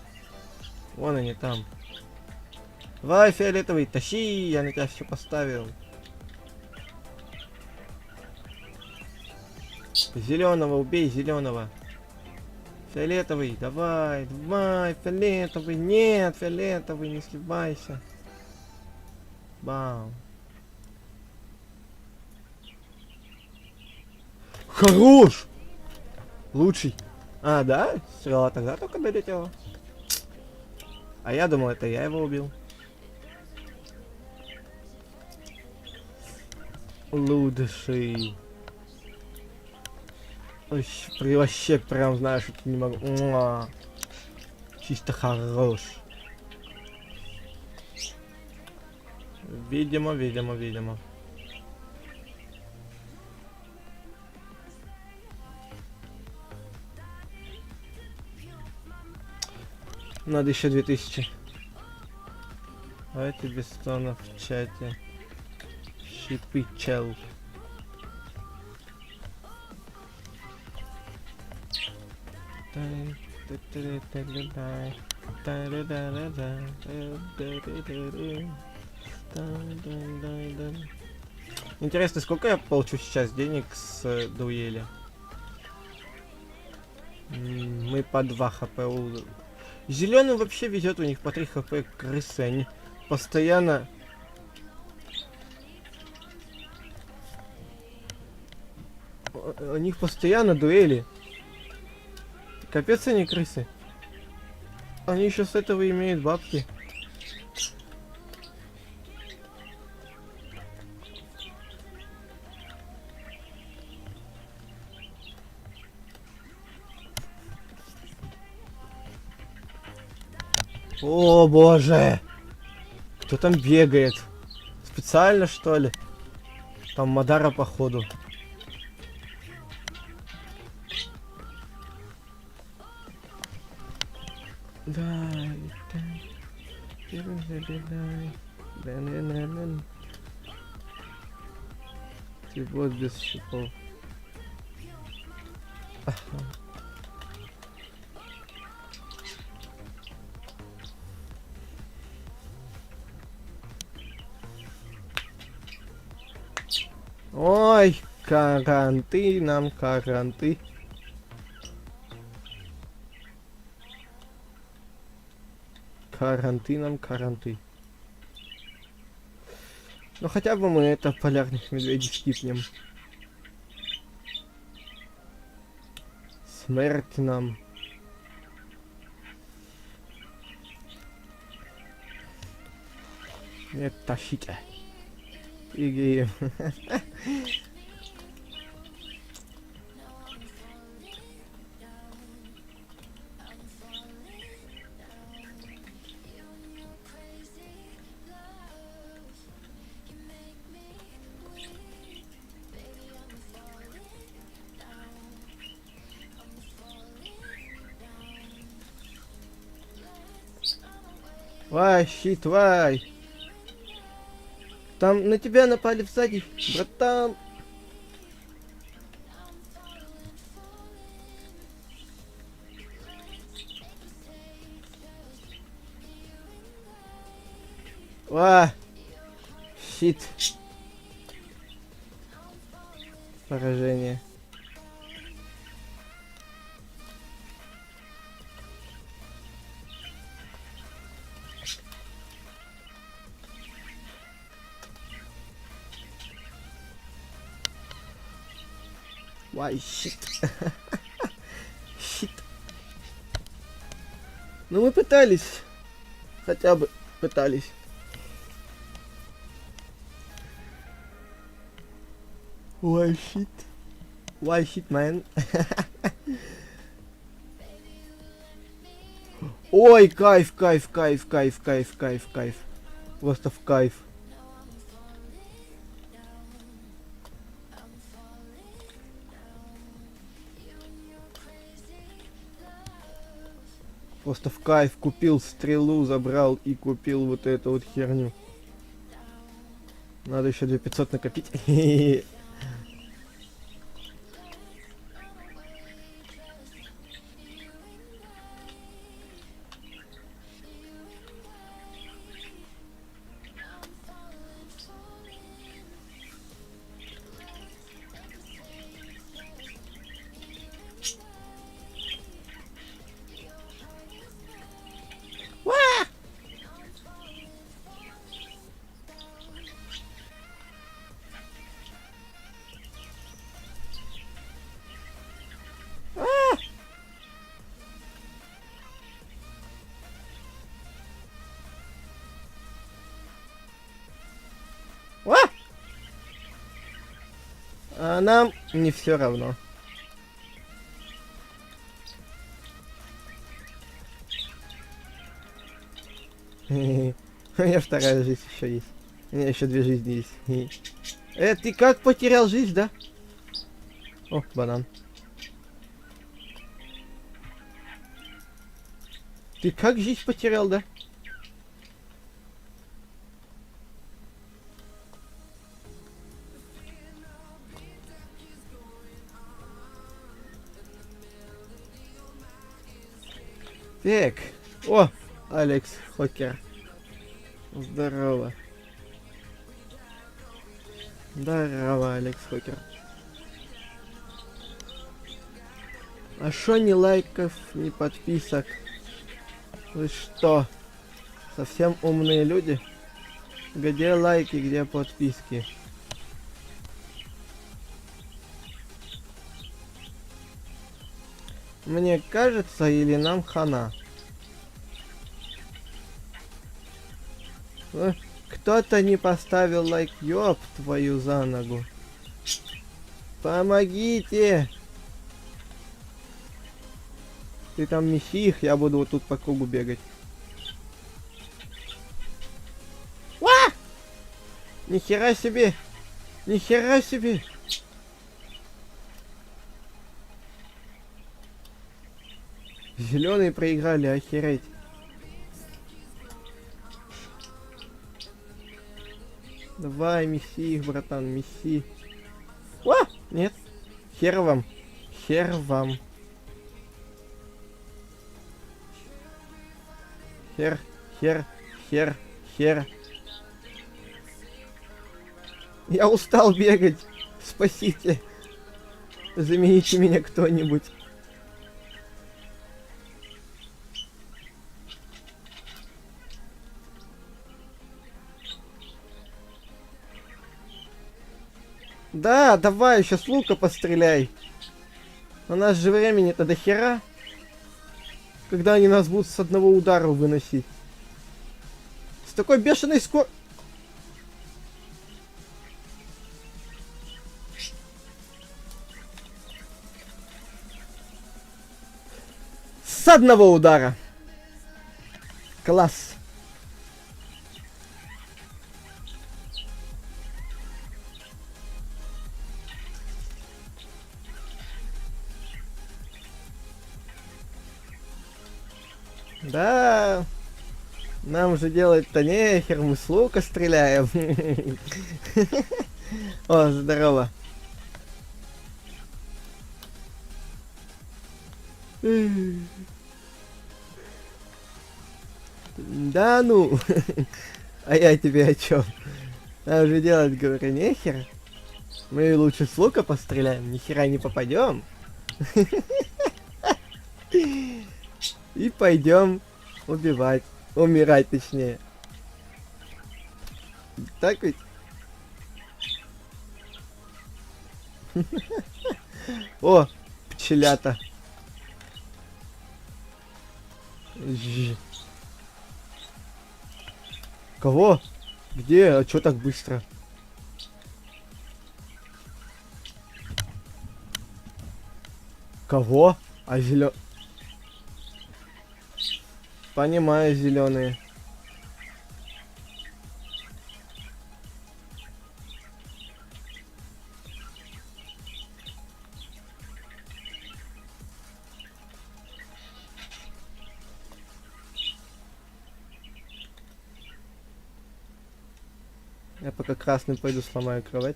Вон они там. Давай, фиолетовый, тащи, я на тебя все поставил. Зеленого убей, зеленого. Фиолетовый, давай, давай, фиолетовый, нет, фиолетовый, не сливайся. Бам. Хорош! Лучший. А, да? Стрела тогда только долетела. А я думал, это я его убил. Лучший. Вообще прям знаешь, что не могу. Муа. Чисто хорош. Видимо, видимо, видимо. Надо еще 2000. Давайте без тона в чате. Шипы чел. Интересно, сколько я получу сейчас денег с дуэли? Мы по 2 хп. Зеленым вообще везет, у них по 3 хп крысы, они постоянно... У них постоянно дуэли. Капец они крысы. Они еще с этого имеют бабки. О боже! Кто там бегает? Специально что ли? Там Мадара походу. Дай, ты вот без шипов. Ой, каранты нам, каранты. Каранты нам, каранты. Ну хотя бы мы это полярных медведей скипнем. Смерть нам. Нет, тащите. Иги. Вай, щит, вай. Там на тебя напали сзади, братан. Ва, щит. Поражение. Why shit? Shit. Ну мы пытались. Хотя бы пытались. Why shit? Why shit, man? Ой, кайф, кайф, кайф, кайф, кайф, кайф, кайф. Просто в кайф. Просто в кайф. Купил стрелу, забрал и купил вот эту вот херню. Надо еще 2500 накопить. А нам не все равно. У меня вторая жизнь еще есть. У меня еще 2 жизни есть. Ты как потерял жизнь, да? О, банан. Ты как жизнь потерял, да? Так. О, Алекс Хокер. Здорово. Здорово, Алекс Хокер. А шо ни лайков, ни подписок? Вы что? Совсем умные люди? Где лайки, где подписки? Мне кажется, или нам хана? Кто-то не поставил лайк, ёб твою за ногу. Помогите! Ты там меси их, я буду вот тут по кругу бегать. Ва! Нихера себе! Нихера себе! Зеленые проиграли, охереть. Давай, меси их, братан, меси. Ва! Нет. Хер вам. Хер вам. Хер, хер, хер, хер. Я устал бегать. Спасите. Замените меня кто-нибудь. Да, давай, сейчас лука постреляй. У нас же времени-то до хера. Когда они нас будут с одного удара выносить. С такой бешеной скоростью. С одного удара. Класс. Да. Нам же делать-то нехер, мы с лука стреляем. О, здорово. Да ну. А я тебе о чем? Нам же делать, говорю, нехер. Мы лучше с лука постреляем, ни хера не попадем. И пойдем убивать. Умирать, точнее. Так ведь? О, пчелята. Кого? Где? А чё так быстро? Кого? А зелё... Понимаю, зеленые. Я пока красным пойду сломаю кровать.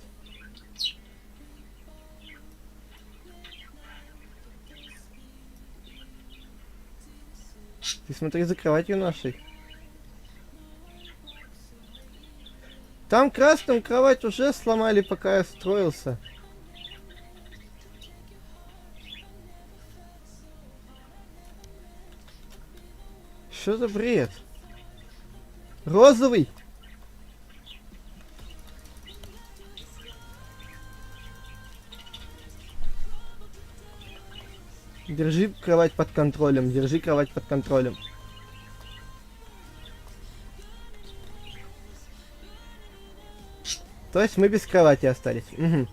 Ты смотри за кроватью нашей. Там красным кровать уже сломали, пока я строился. Что за бред? Розовый? Держи кровать под контролем, держи кровать под контролем. То есть мы без кровати остались. Угу.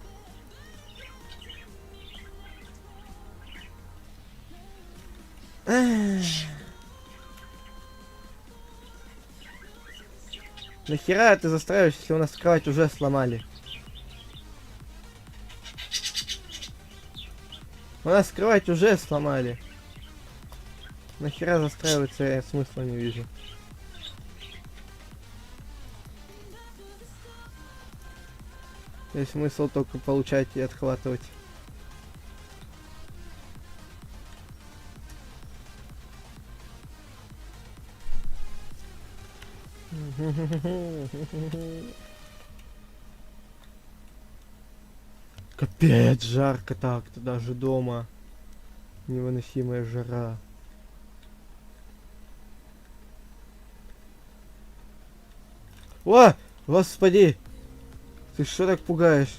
Нахера ты застраиваешь, если у нас кровать уже сломали? У нас кровать уже сломали. Нахера застраиваться, я смысла не вижу. Есть смысл только получать и отхватывать. Капец, жарко так-то даже дома. Невыносимая жара. О! Господи! Ты что так пугаешь?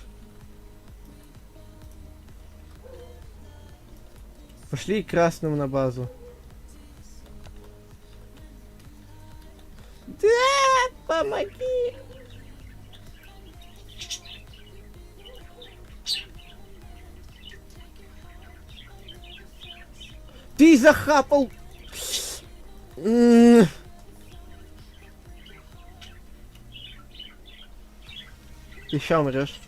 Пошли красным на базу. Да, помоги! Ты захапал! Ты ща умрешь.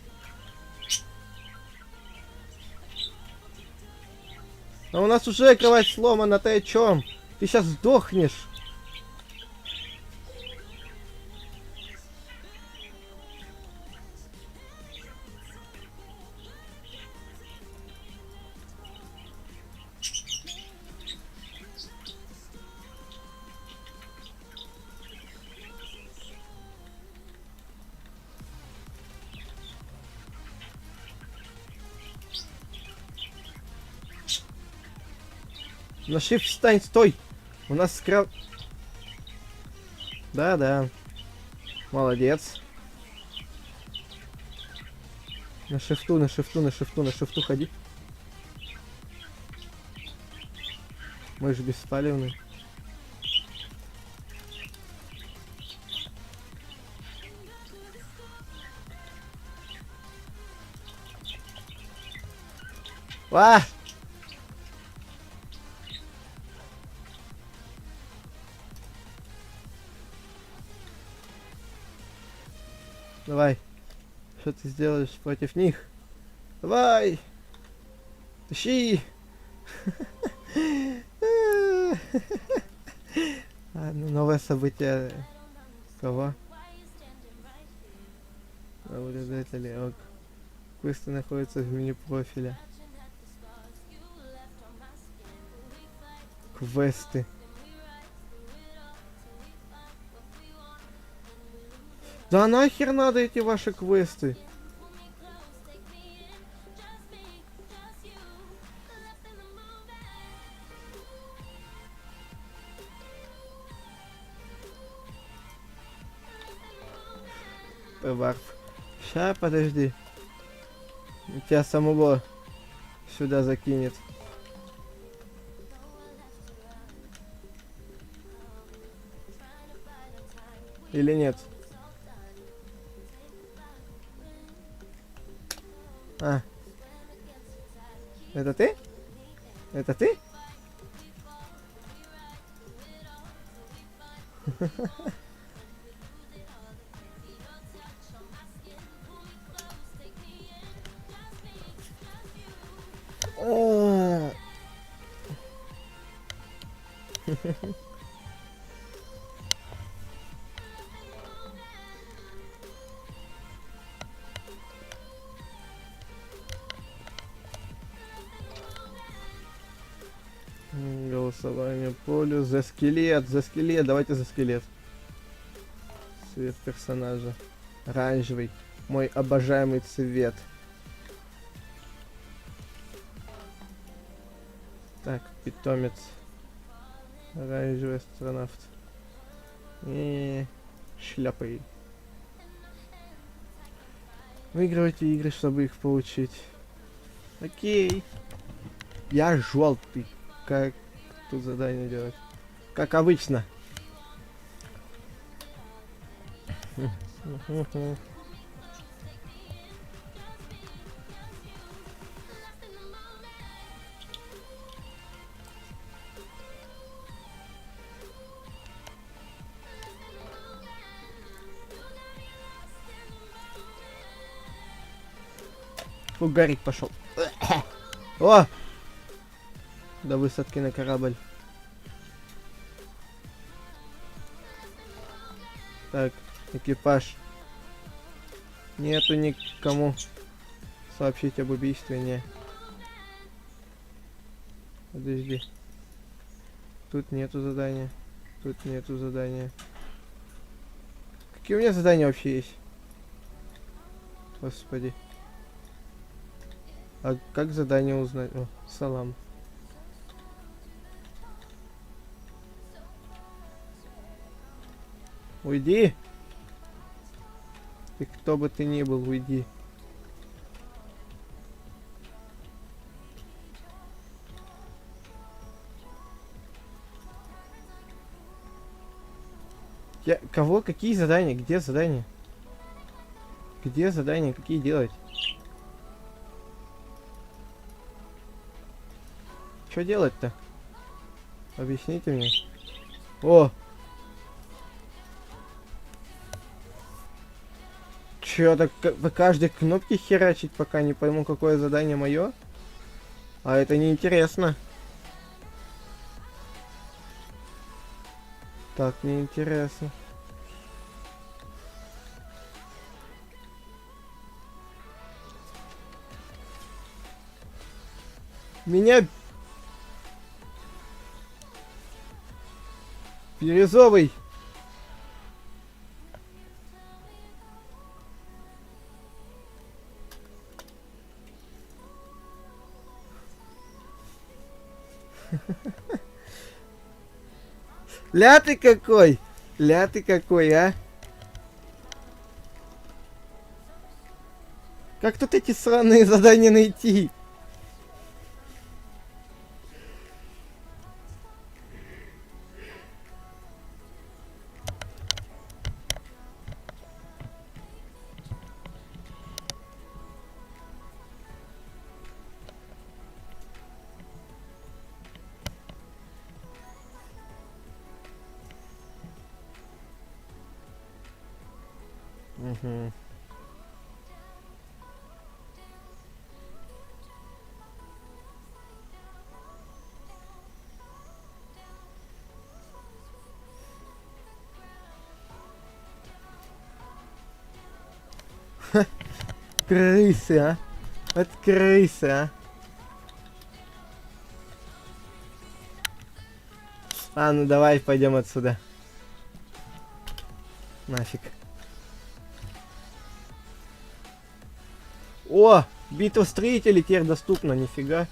А у нас уже кровать сломана, ты о чем? Ты сейчас сдохнешь. На shift встань, стой! У нас скраб... Да. Молодец. На шифту ходи. Мы же беспалевны. А! Давай. Что ты сделаешь против них? Давай! Тащи! Ладно, новое событие. Кого? Наблюдатели. Ок. Квесты находятся в меню профиля. Квесты. Да нахер надо эти ваши квесты? Варп. Ща, подожди. Тебя самого сюда закинет. Или нет? А. Это ты? Это ты? Голосование полю. За скелет, давайте за скелет. Цвет персонажа. Оранжевый. Мой обожаемый цвет. Так, питомец. Оранжевый астронавт. И шляпой. Выигрывайте игры, чтобы их получить. Окей. Я желтый. Как тут задание делать? Как обычно. Фу, Гарик пошел. О! До высадки на корабль. Так, экипаж. Нету никому сообщить об убийстве, не. Подожди. Тут нету задания. Тут нету задания. Какие у меня задания вообще есть? Господи. А как задание узнать? О, салам. Уйди! Ты кто бы ты ни был, уйди. Кого? Какие задания? Где задания? Где задания? Какие делать? Что делать-то? Объясните мне. О! Чё, так по каждой кнопке херачить, пока не пойму, какое задание мое? А это неинтересно. Так, неинтересно. Меня... Бирюзовый! Ля ты какой! Ля ты какой, а! Как тут эти сраные задания найти? Угу. Крысы, а? Вот крысы, а? А, ну давай пойдем отсюда. Нафиг. О! Битва строителей теперь доступна, нифига.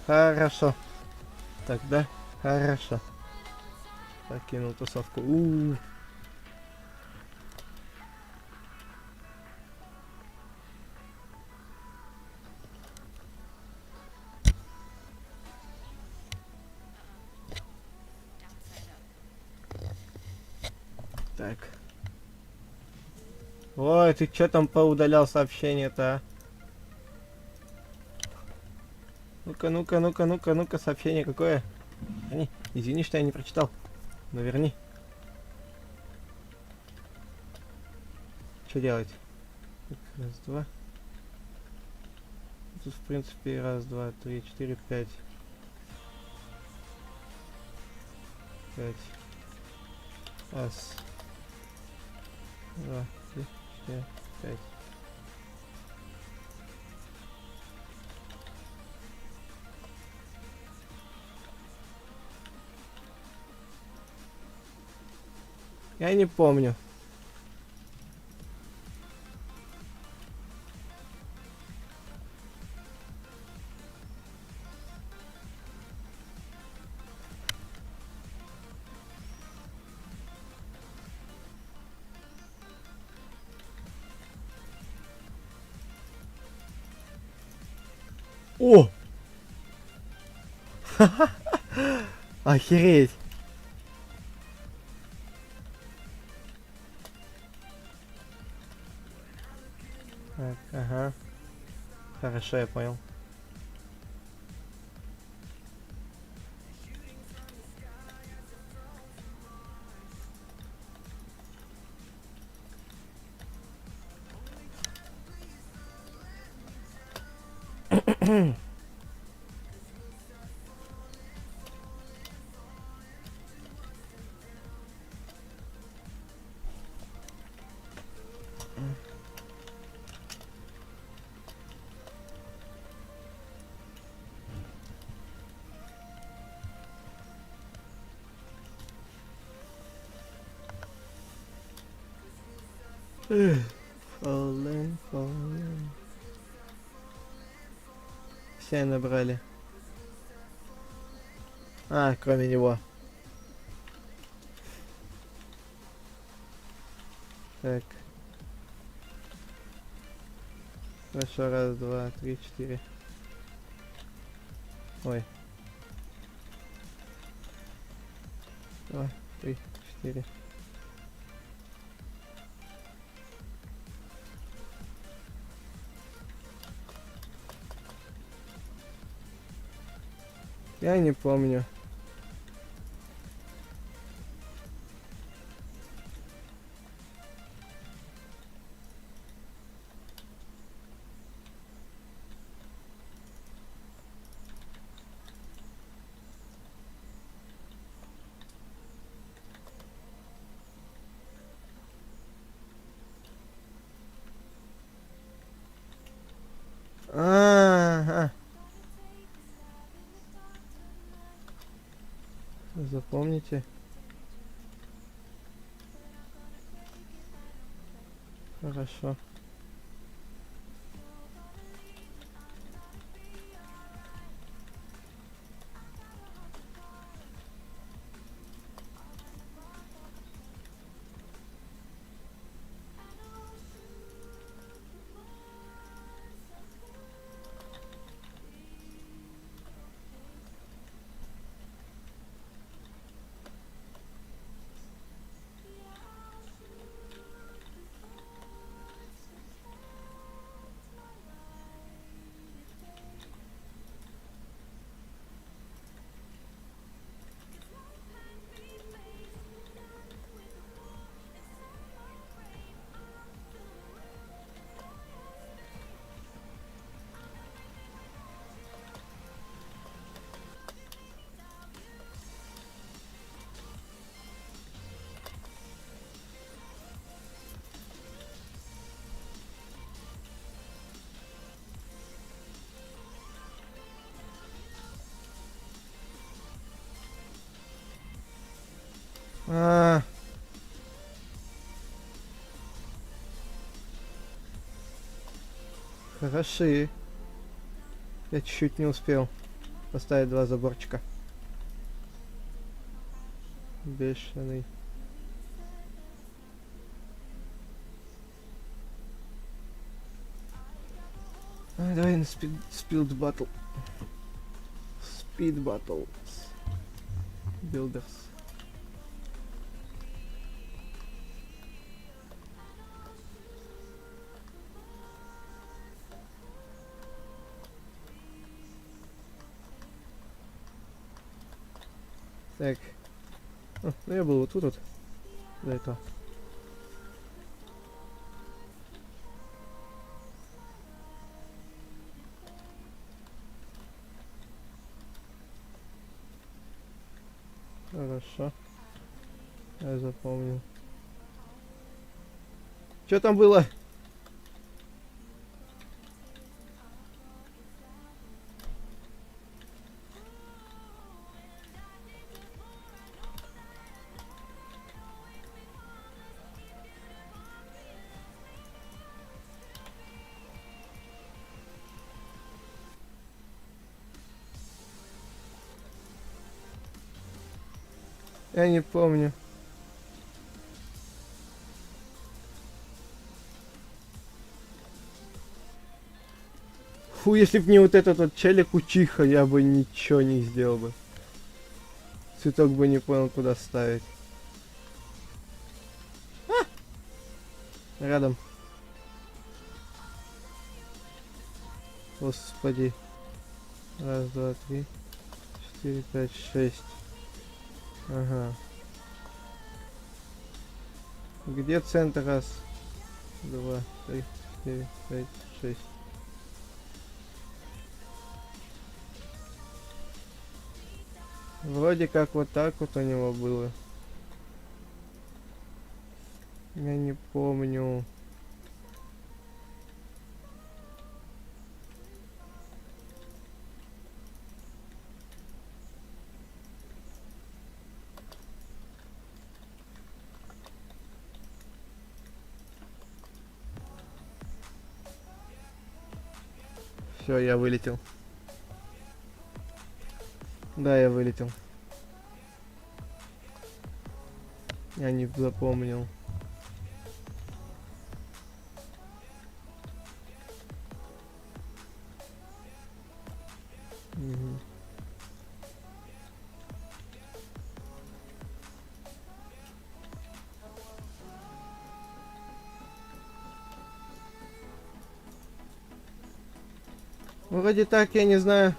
Хорошо. Тогда хорошо. Покинул тусовку. Так. Ой, ты чё там поудалял сообщение-то, а? Ну-ка, ну-ка, ну-ка, ну-ка, ну-ка, сообщение какое? Верни. Извини, что я не прочитал. Но верни. Что делать? Так, раз, два. Тут, в принципе, раз, два, три, четыре, пять. 5. Раз. 2, 3, 4, 5. Я не помню. О! Охереть! Так, ага. Хорошо, я понял. Fallen, fallen. Все набрали. А, кроме него. Так. Хорошо, раз, два, три, четыре. Ой. Два, три, четыре. Я не помню. Ага. Запомните. Хорошо. А, хороши. Я чуть-чуть не успел поставить два заборчика. Бешеный. Давай на спид батл. Speed Battles Builders. Так. О, ну я был вот тут вот. До этого. Хорошо. Я запомнил. Что там было? Я не помню. Фу, если б не вот этот вот челик учиха, я бы ничего не сделал бы. Цветок бы не понял, куда ставить. А! Рядом. Господи. Раз, два, три, 4, 5, 6. Ага. Где центр? Раз, два, три, 4, 5, 6. Вроде как вот так вот у него было. Я не помню. Все, я вылетел. Да, я вылетел. Я не запомнил. Мгм. Вроде так, я не знаю.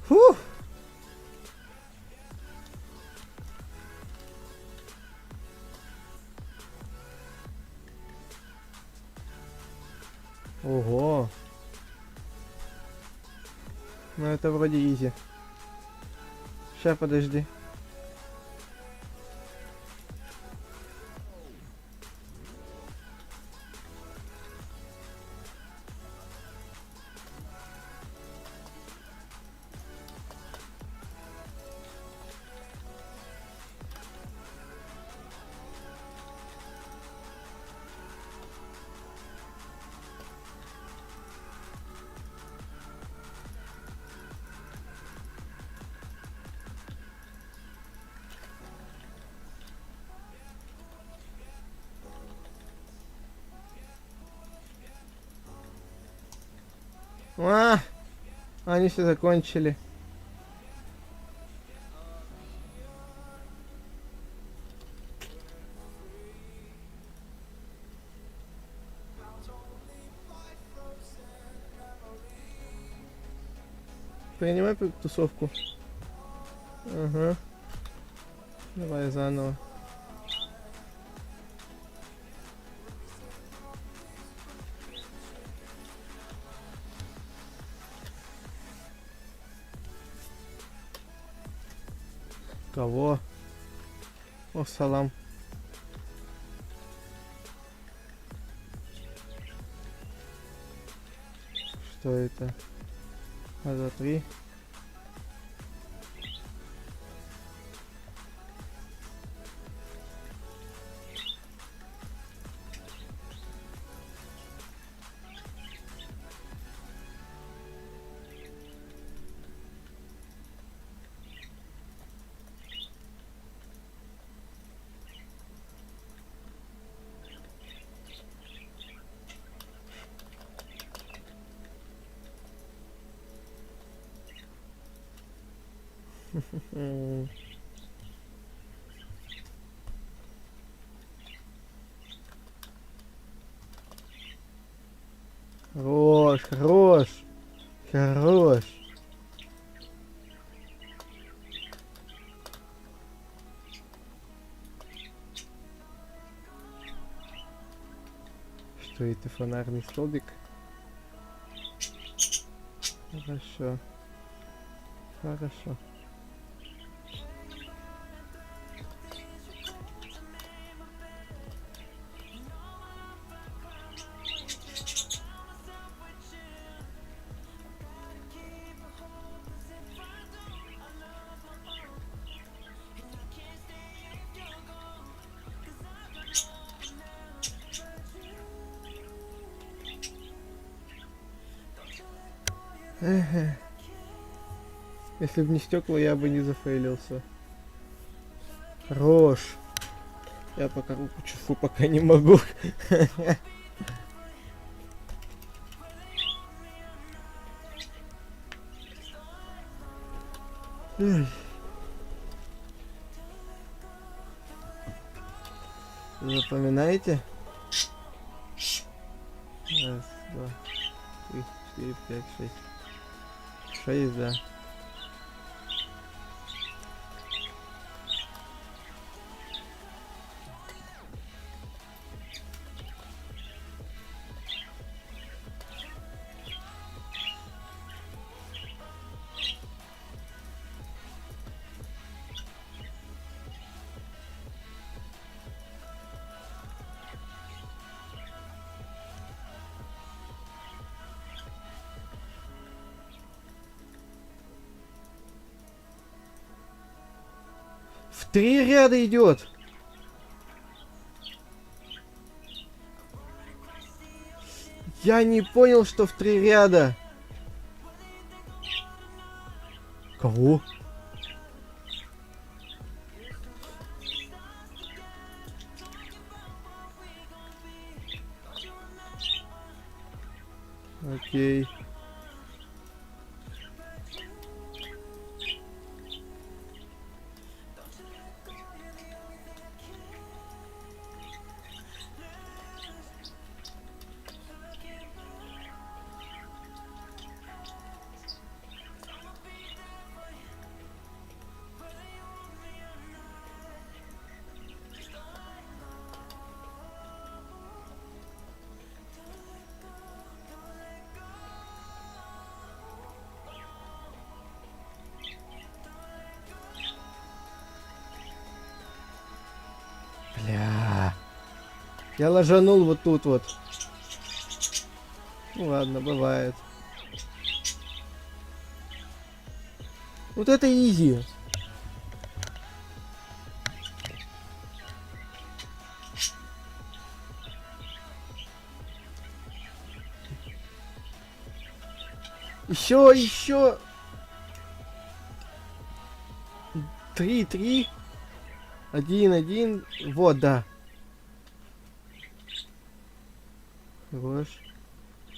Фух! Ого! Ну это вроде изи. Ща, подожди. А, они все закончили. Принимай тусовку. Ага. Давай заново. Кого? О, салам. Что это? Раз, два, три. М. Хорош, хорош, хорош. Что это, фонарный столбик? Хорошо, хорошо. Эх, если бы не стекла, я бы не зафейлился. Хорош. Я пока руку чешу, пока не могу. Запоминаете? Раз, два, три, четыре, пять, шесть. 6, да. В 3 ряда идет. Я не понял, что в 3 ряда. Кого? Окей. Бля. Я ложанул вот тут вот. Ну ладно, бывает. Вот это изи. Еще. 3. 1. Вот, да. Хорош.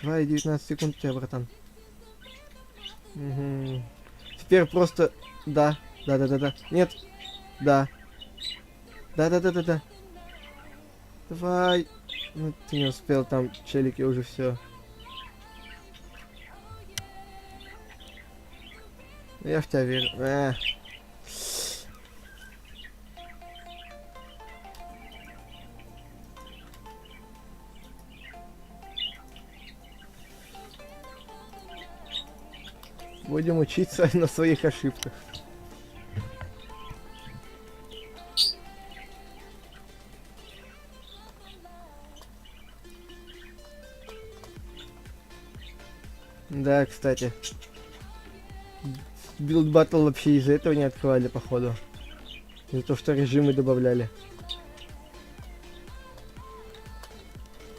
2 и 19 секунд у тебя, братан. Угу. Теперь просто... Да. Нет. Да. Да. Давай. Ну, ты не успел, там челики уже все. Я в тебя верю. Будем учиться на своих ошибках. Да, кстати. Билд Battle вообще из-за этого не открывали, походу. Из-за того, что режимы добавляли.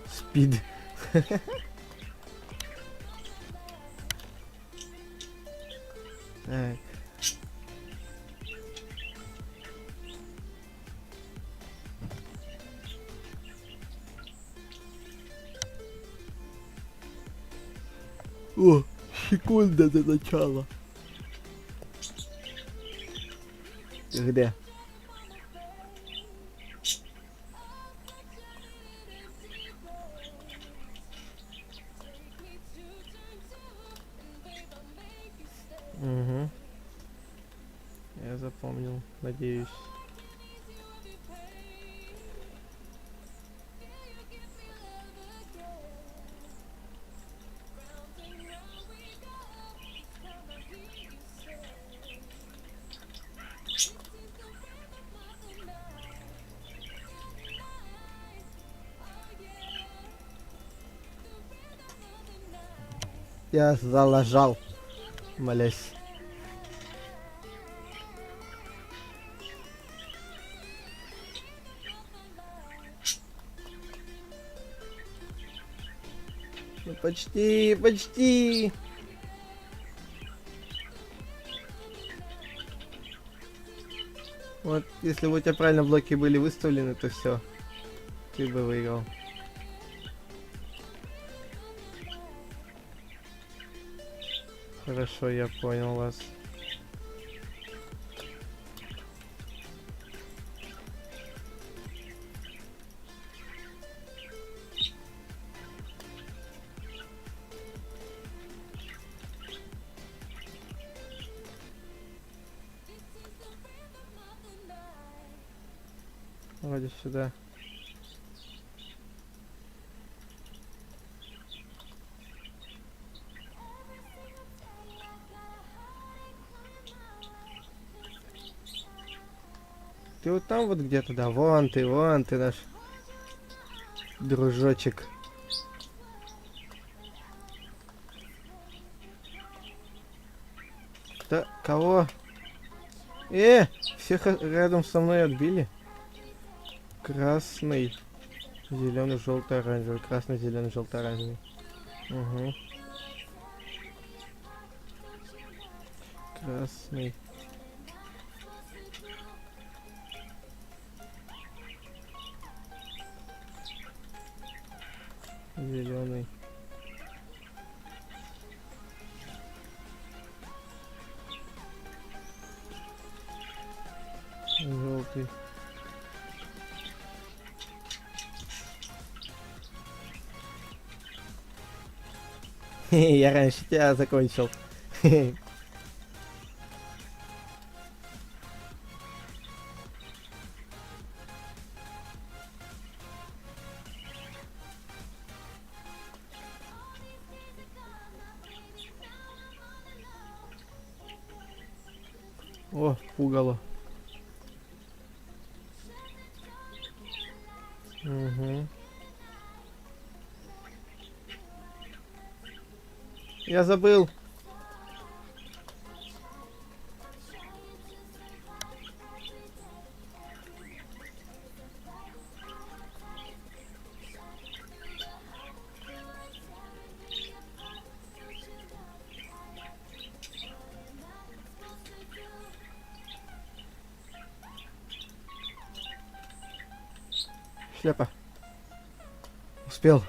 Спид. Так. О, секунда до начала. Где? Угу. Я запомнил, надеюсь. Я залажал, молясь. Ну, почти. Вот, если бы у тебя правильно блоки были выставлены, то все, ты бы выиграл. Хорошо, я понял вас. Вроде сюда. Ты вот там вот где-то, да? Вон ты, наш дружочек. Да, кого? Всех рядом со мной отбили. Красный, зеленый, желтый, оранжевый. Красный, зеленый, желтый, оранжевый. Угу. Красный. Зеленый. Желтый. Я раньше тебя закончил. О, пугало. Угу. Я забыл. Шляпа. Успел.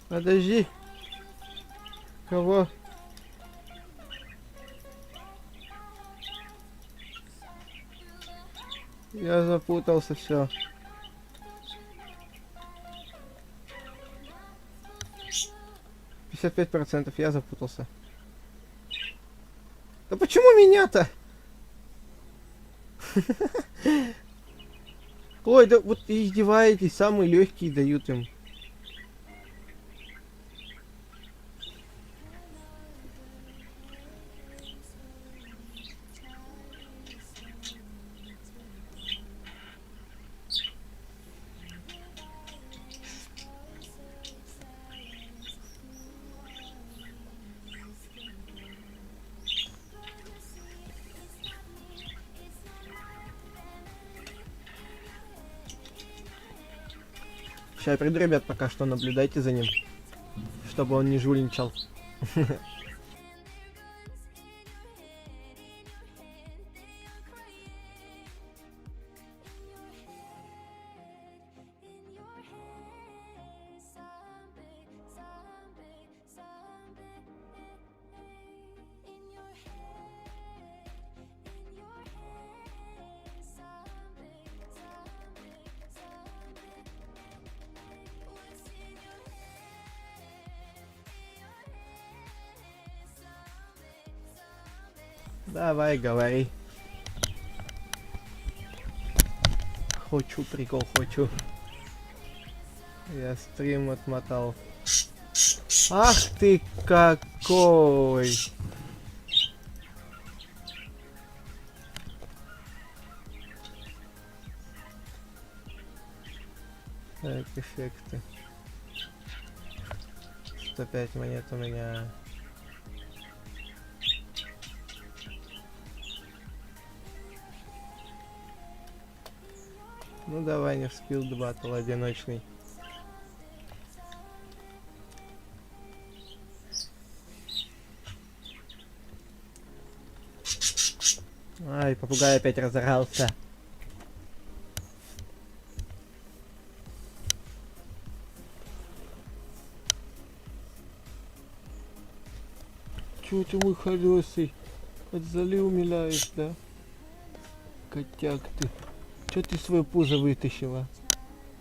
Подожди. Кого? Я запутался, все. %, я запутался. Да почему меня-то? Ой, да вот издеваетесь, самые легкие дают им. Сейчас приду, ребят, пока что наблюдайте за ним, чтобы он не жульничал. Давай, говори. Хочу прикол, хочу. Я стрим отмотал. Ах ты какой! Так, эффекты. 105 монет у меня. Ну давай, не в спилд батл одиночный. Ай, попугай опять разорался. чё ты мой хороший? От зали умиляешь, да? Котяк ты. Чё ты свое пузо вытащила?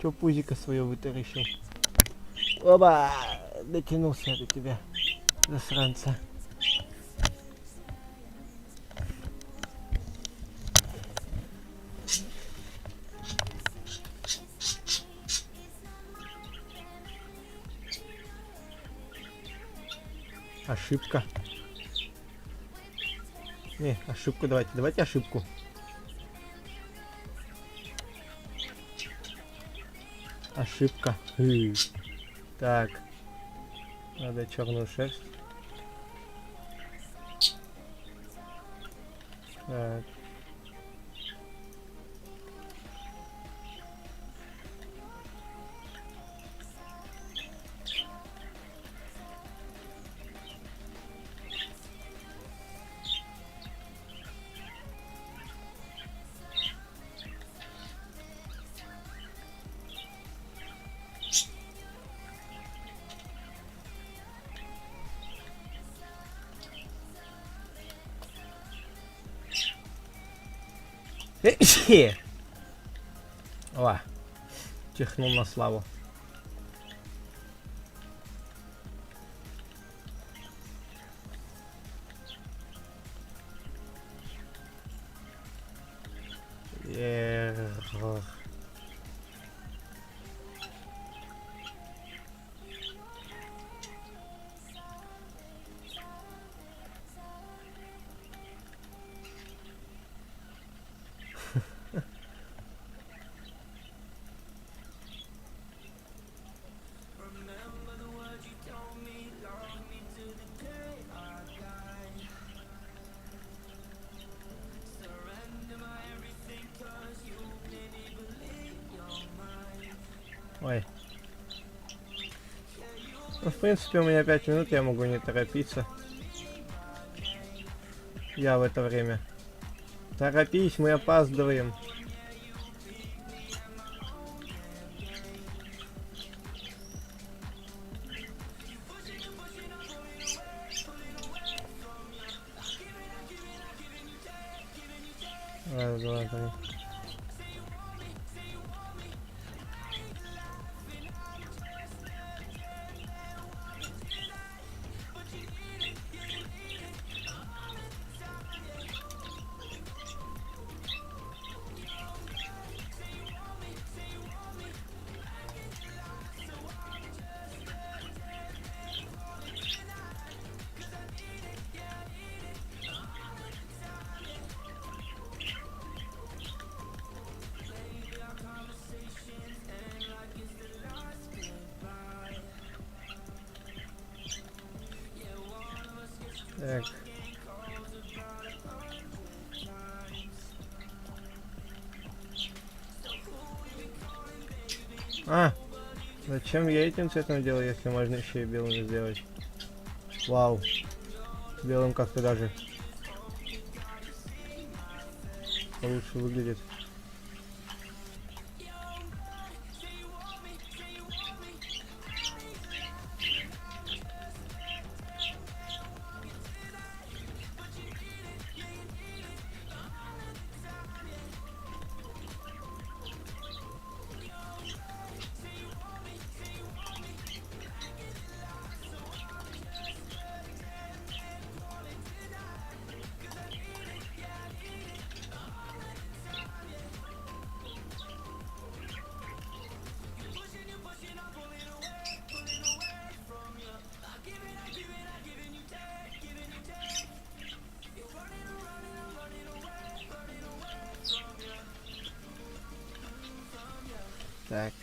Чё пузико свое вытаращил? Оба! Дотянулся я до тебя, засранца. Ошибка. Не, ошибку давайте. Давайте ошибку. Ошибка. Так. Надо черную шерсть. Так. О, чихнул на славу. Ой. Ну, в принципе, у меня 5 минут, я могу не торопиться. Я в это время. Торопись, мы опаздываем. Раз, два, три. Так. А, зачем я этим цветом делаю, если можно еще и белым сделать? Вау. Белым как-то даже лучше выглядит. Так.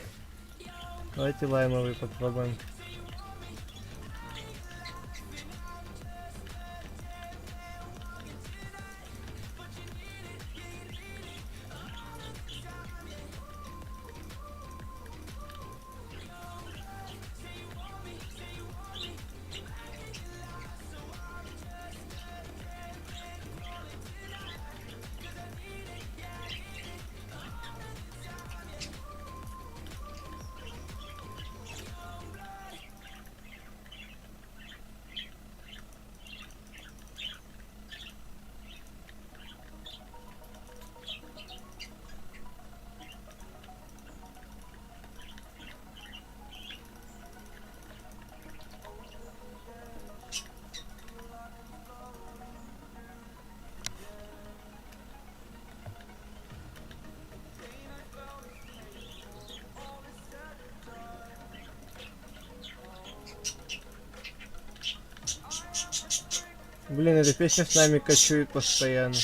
Давайте лаймовый попробуем. Блин, эта песня с нами кочует постоянно.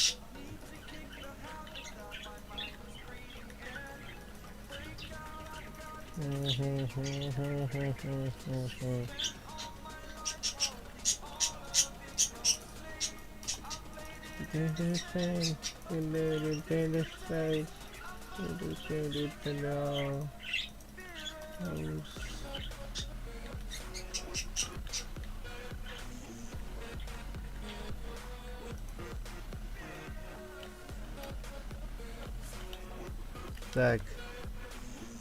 Так,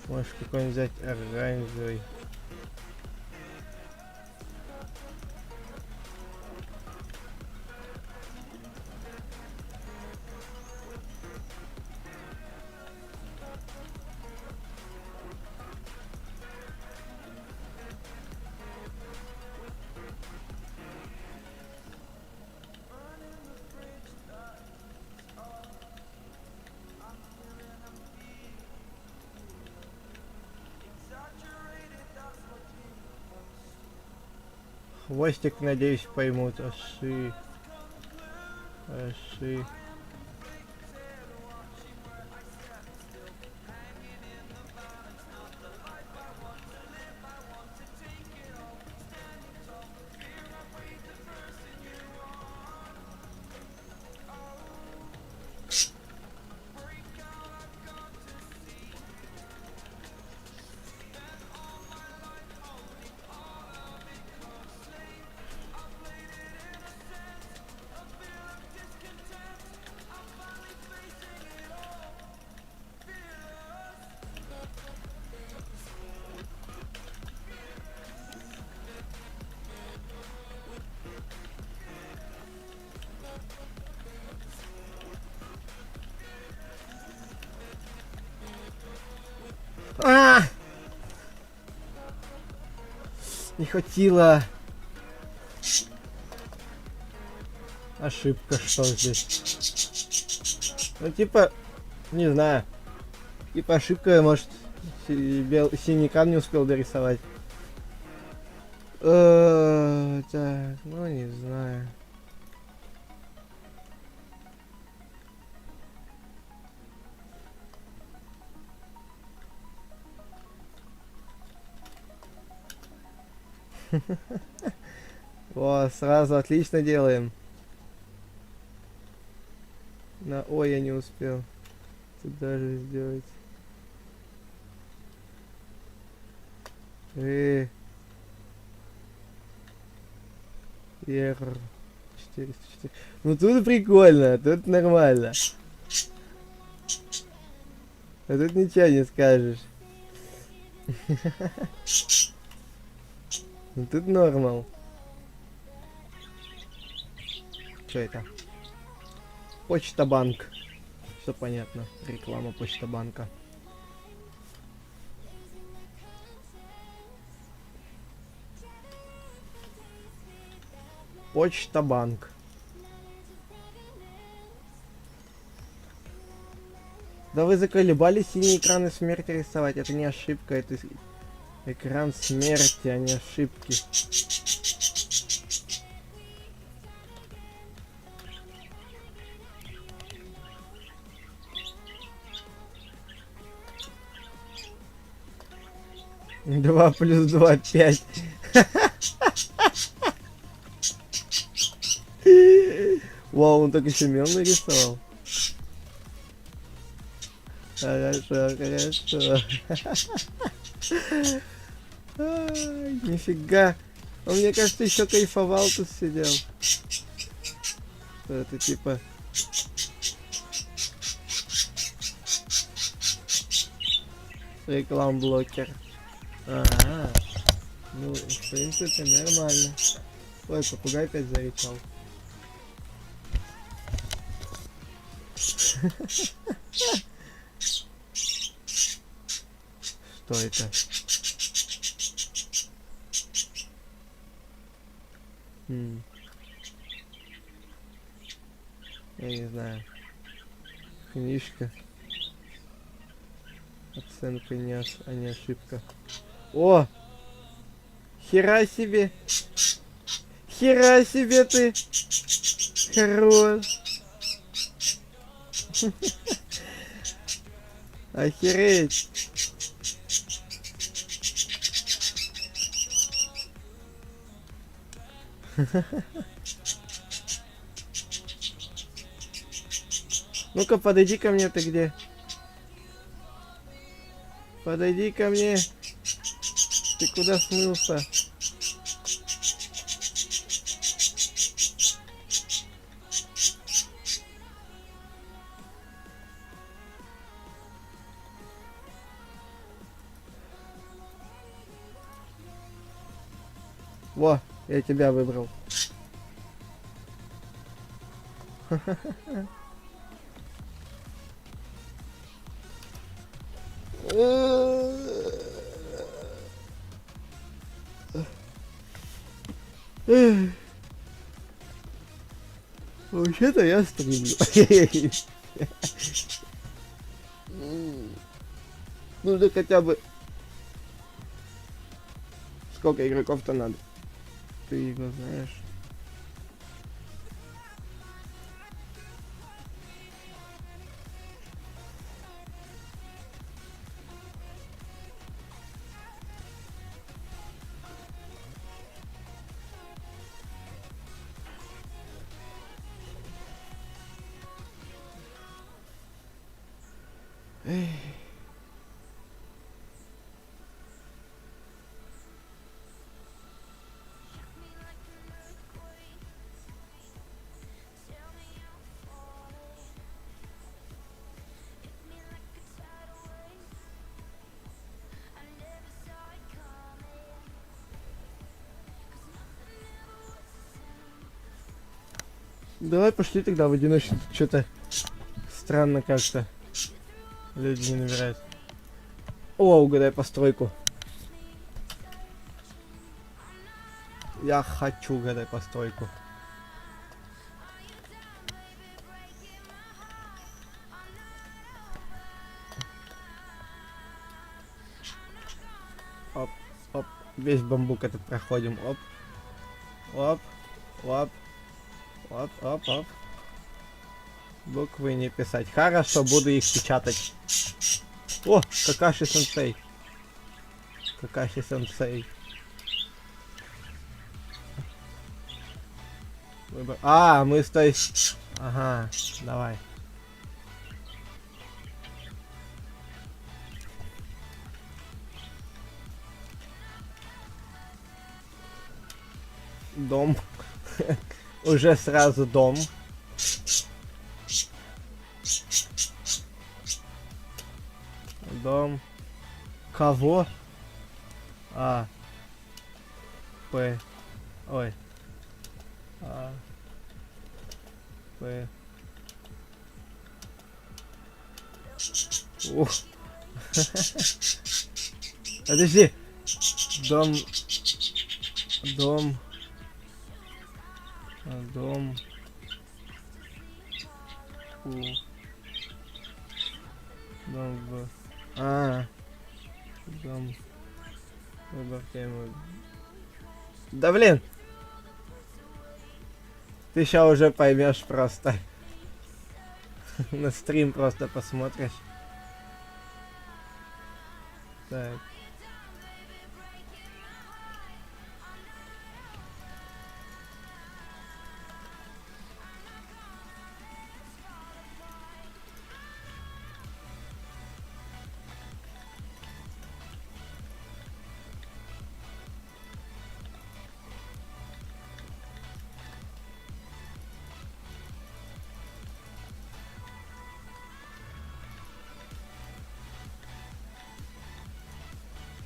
можешь какой-нибудь взять оранжевый. Хвостик, надеюсь, поймут. Аши. Аши. А! Не хватило. Ошибка, что здесь? Ну, типа, не знаю. Типа, ошибка, может, синий экран не успел дорисовать. Так, ну, не знаю. О, сразу отлично делаем. Ой, я не успел. Тут даже сделать. Error 404. Ну тут прикольно, тут нормально. А тут ничего не скажешь. Ну тут нормал. Что это? Почта банк. Все понятно. Реклама Почта банка. Почта банк. Да вы заколебали синие экраны смерти рисовать. Это не ошибка, это экран смерти, а не ошибки. Два плюс два 5. Вау, он так еще мем нарисовал. Хорошо, хорошо. Ай, нифига. Он, мне кажется, еще кайфовал тут сидел. Что это типа... Реклам-блокер. Ага. Ну, в принципе, нормально. Ой, попугай опять зарычал. Что это? Я не знаю. Книжка. Оценка не а не ошибка. О! Хера себе! Хера себе ты. Хорош. Охереть. Ну-ка, подойди ко мне, ты где? Подойди ко мне. Ты куда смылся? Во, я тебя выбрал. Вообще-то я стримлю. Ну да хотя бы... Сколько игроков-то надо? Ты его знаешь. Эх. Давай пошли тогда в одиночку. Что-то странно как-то. Люди не набирают. О, угадай постройку. Я хочу угадай постройку. Оп, оп. Весь бамбук этот проходим. Оп. Оп. Оп. Оп, оп, оп. Буквы не писать. Хорошо, буду их печатать. О, Какаши сенсей. Какаши сенсей. Выбор. А, мы стой. Ага, давай. Дом. Уже сразу дом. Дом. Кого? А. П. Ой. А. П. Ух. Подожди. Дом. Дом. Дом. У. Дом в. А. Дом. Выбор темы. Да блин! Ты сейчас уже поймешь просто. На стрим просто посмотришь. Так.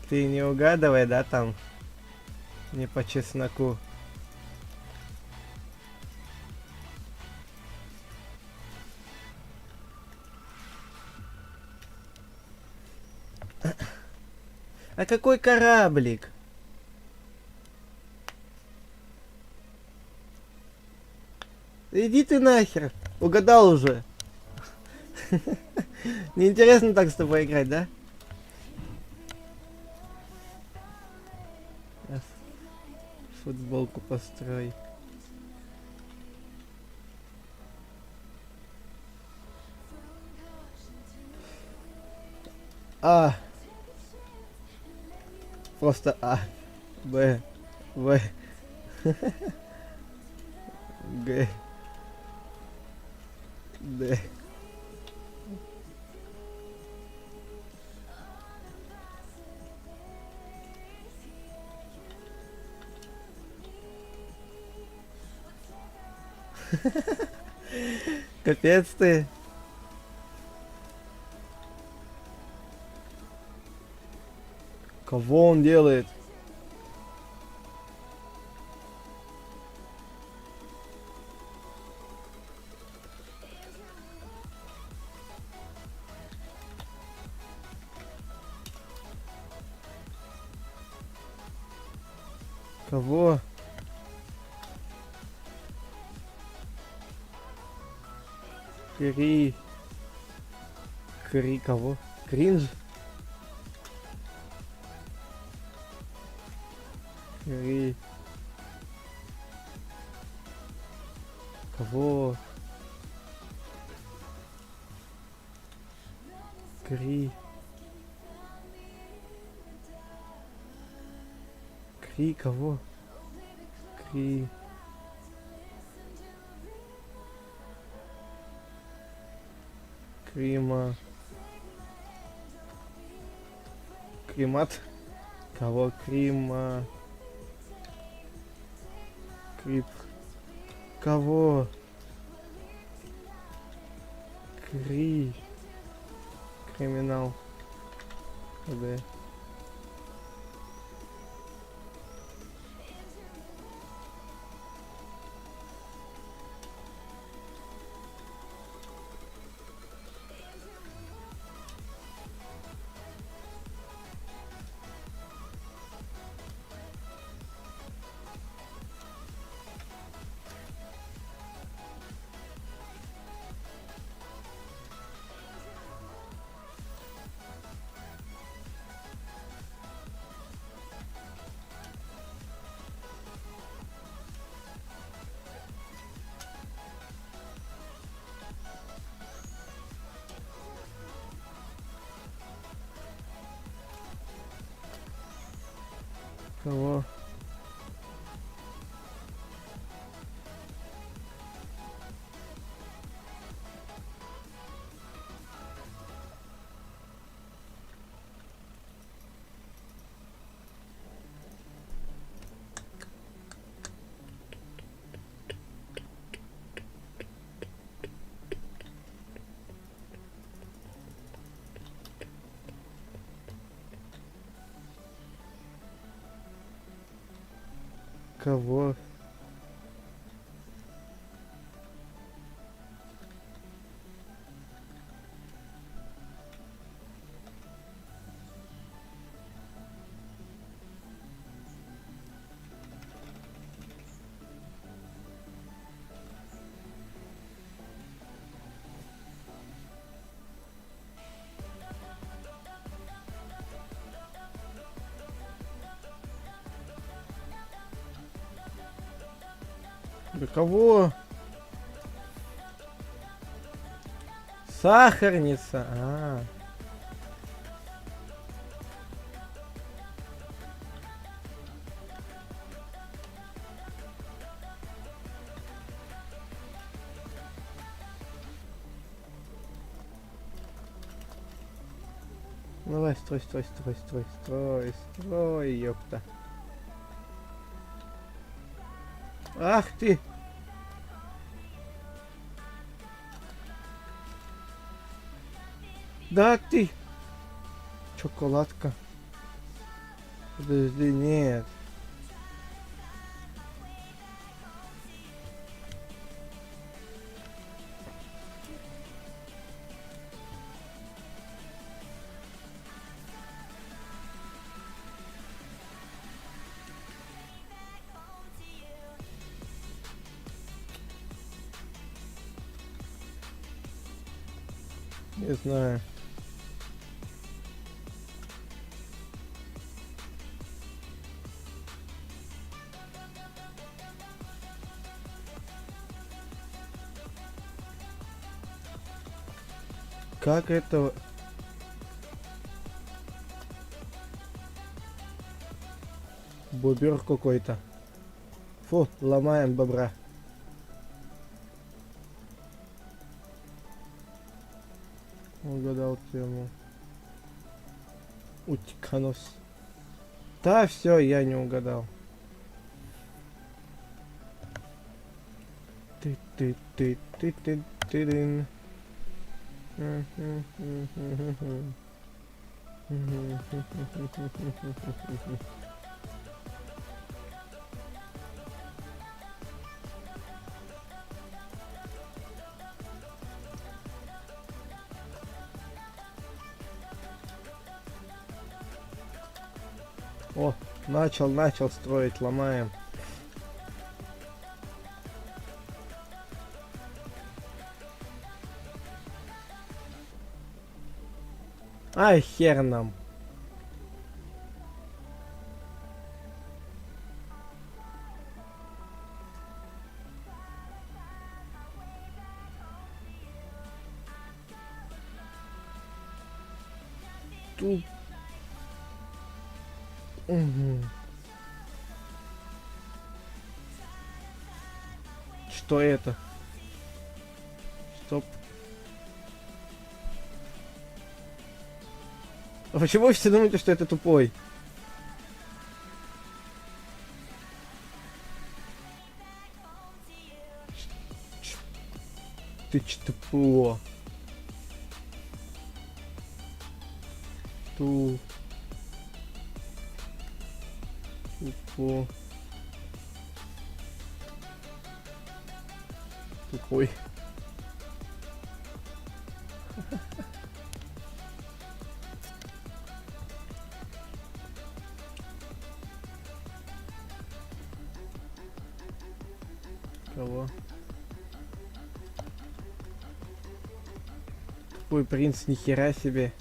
Ты не угадывай, да, там? Не по чесноку. А какой кораблик? Иди ты нахер. Угадал уже. Неинтересно так с тобой играть, да? Футболку построй. А. Просто А. Б. В. Г. Д. Капец ты. Кого он делает? Кого? Кри. Кри кого? Кринж? Кри. Кого? Кри. Кри кого? Кри. Крима. Кремат? Кого? Крима. Крип. Кого? Кри. Криминал. Да. Кого? Кого? Да кого? Сахарница. А. Давай, строй, строй, строй, строй, строй, строй, ёпта. Ах ты! Да ты! Шоколадка. Подожди, нет. Не знаю. Как это? Бобер какой-то. Фу, ломаем бобра. Угадал тему. Утиканос. Да, все, я не угадал. Ты-ты-ты-ты-ты-ты-дын. О, начал строить, ломаем. Ай, хер нам. Тут. Угу. Что это? Стоп. А почему вы все думаете, что это тупой? Ты что тупо? Тупо. Тупой. Кого? Тупой принц, нихера себе.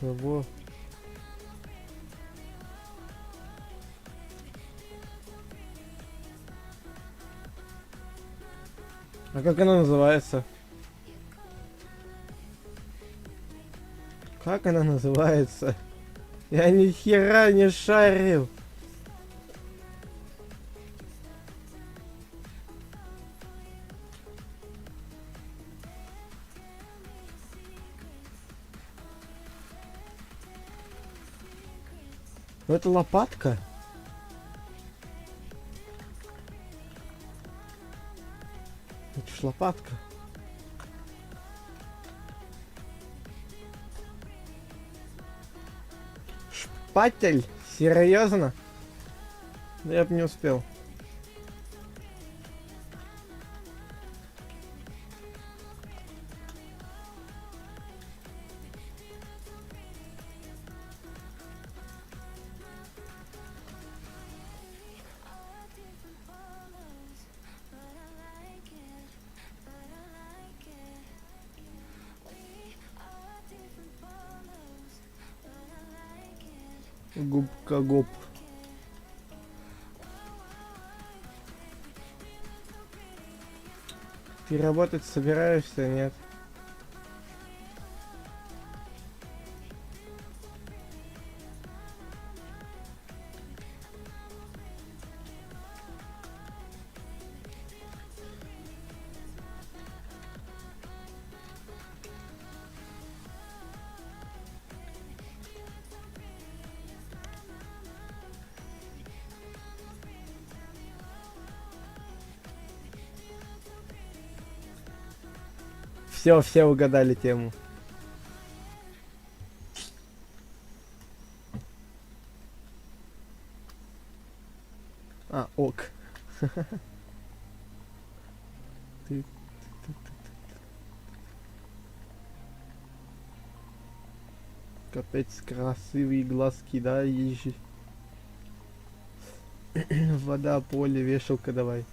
Кого? А как она называется? Как она называется? Я ни хера не шарил. Ну это лопатка. Это ж лопатка. Шпатель? Серьезно? Да я бы не успел. Губка губ. Ты работать собираешься, нет? Все угадали тему. А, ок. Капец, красивые глазки, да, ежи. Вода, поле, вешалка давай.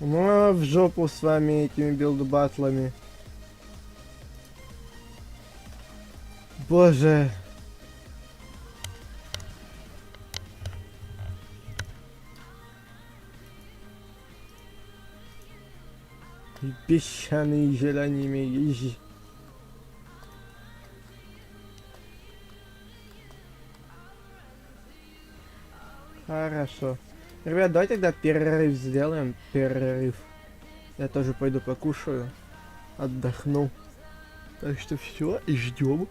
Ну, в жопу с вами этими билд-батлами. Боже. И песчаные желаниями ежи. Хорошо. Ребят, давай тогда перерыв сделаем. Перерыв. Я тоже пойду покушаю. Отдохну. Так что все, и ждем.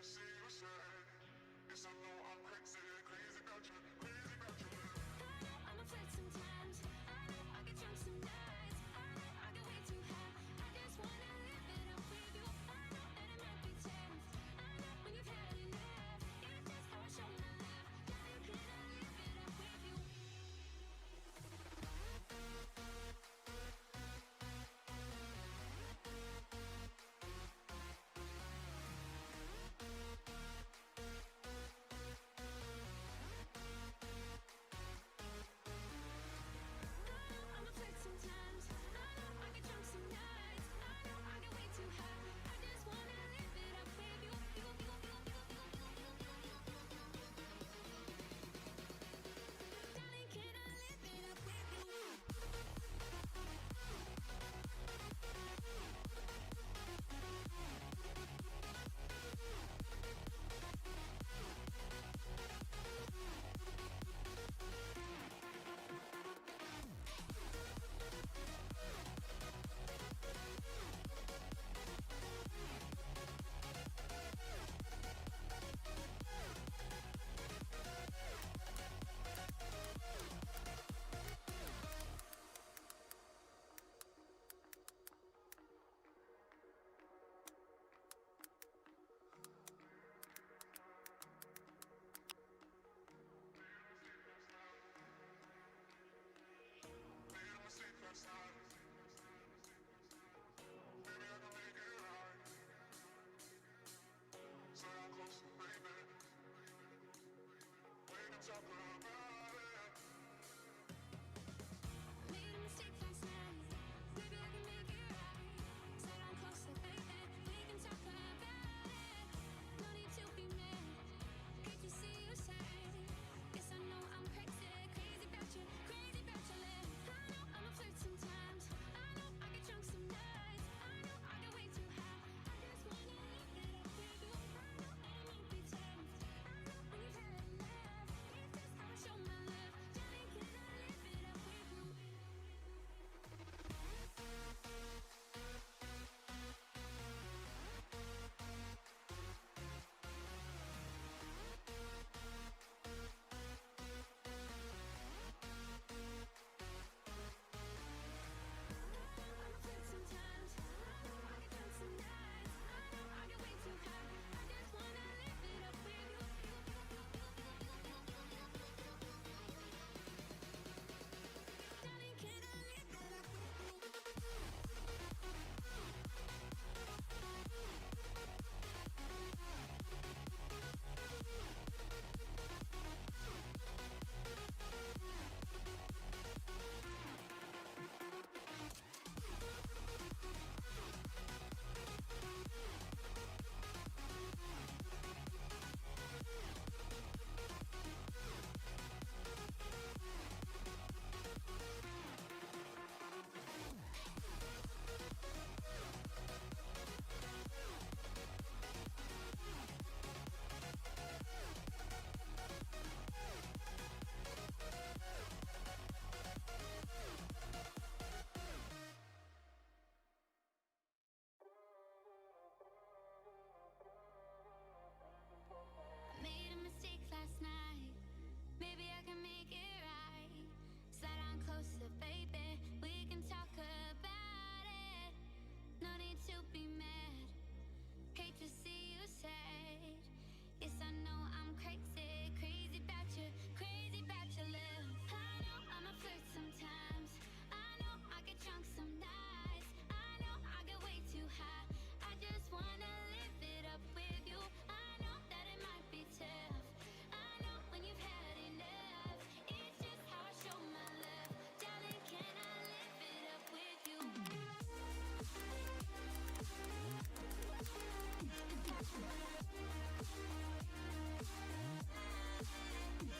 to see you sad. Yes, I know I'm crazy,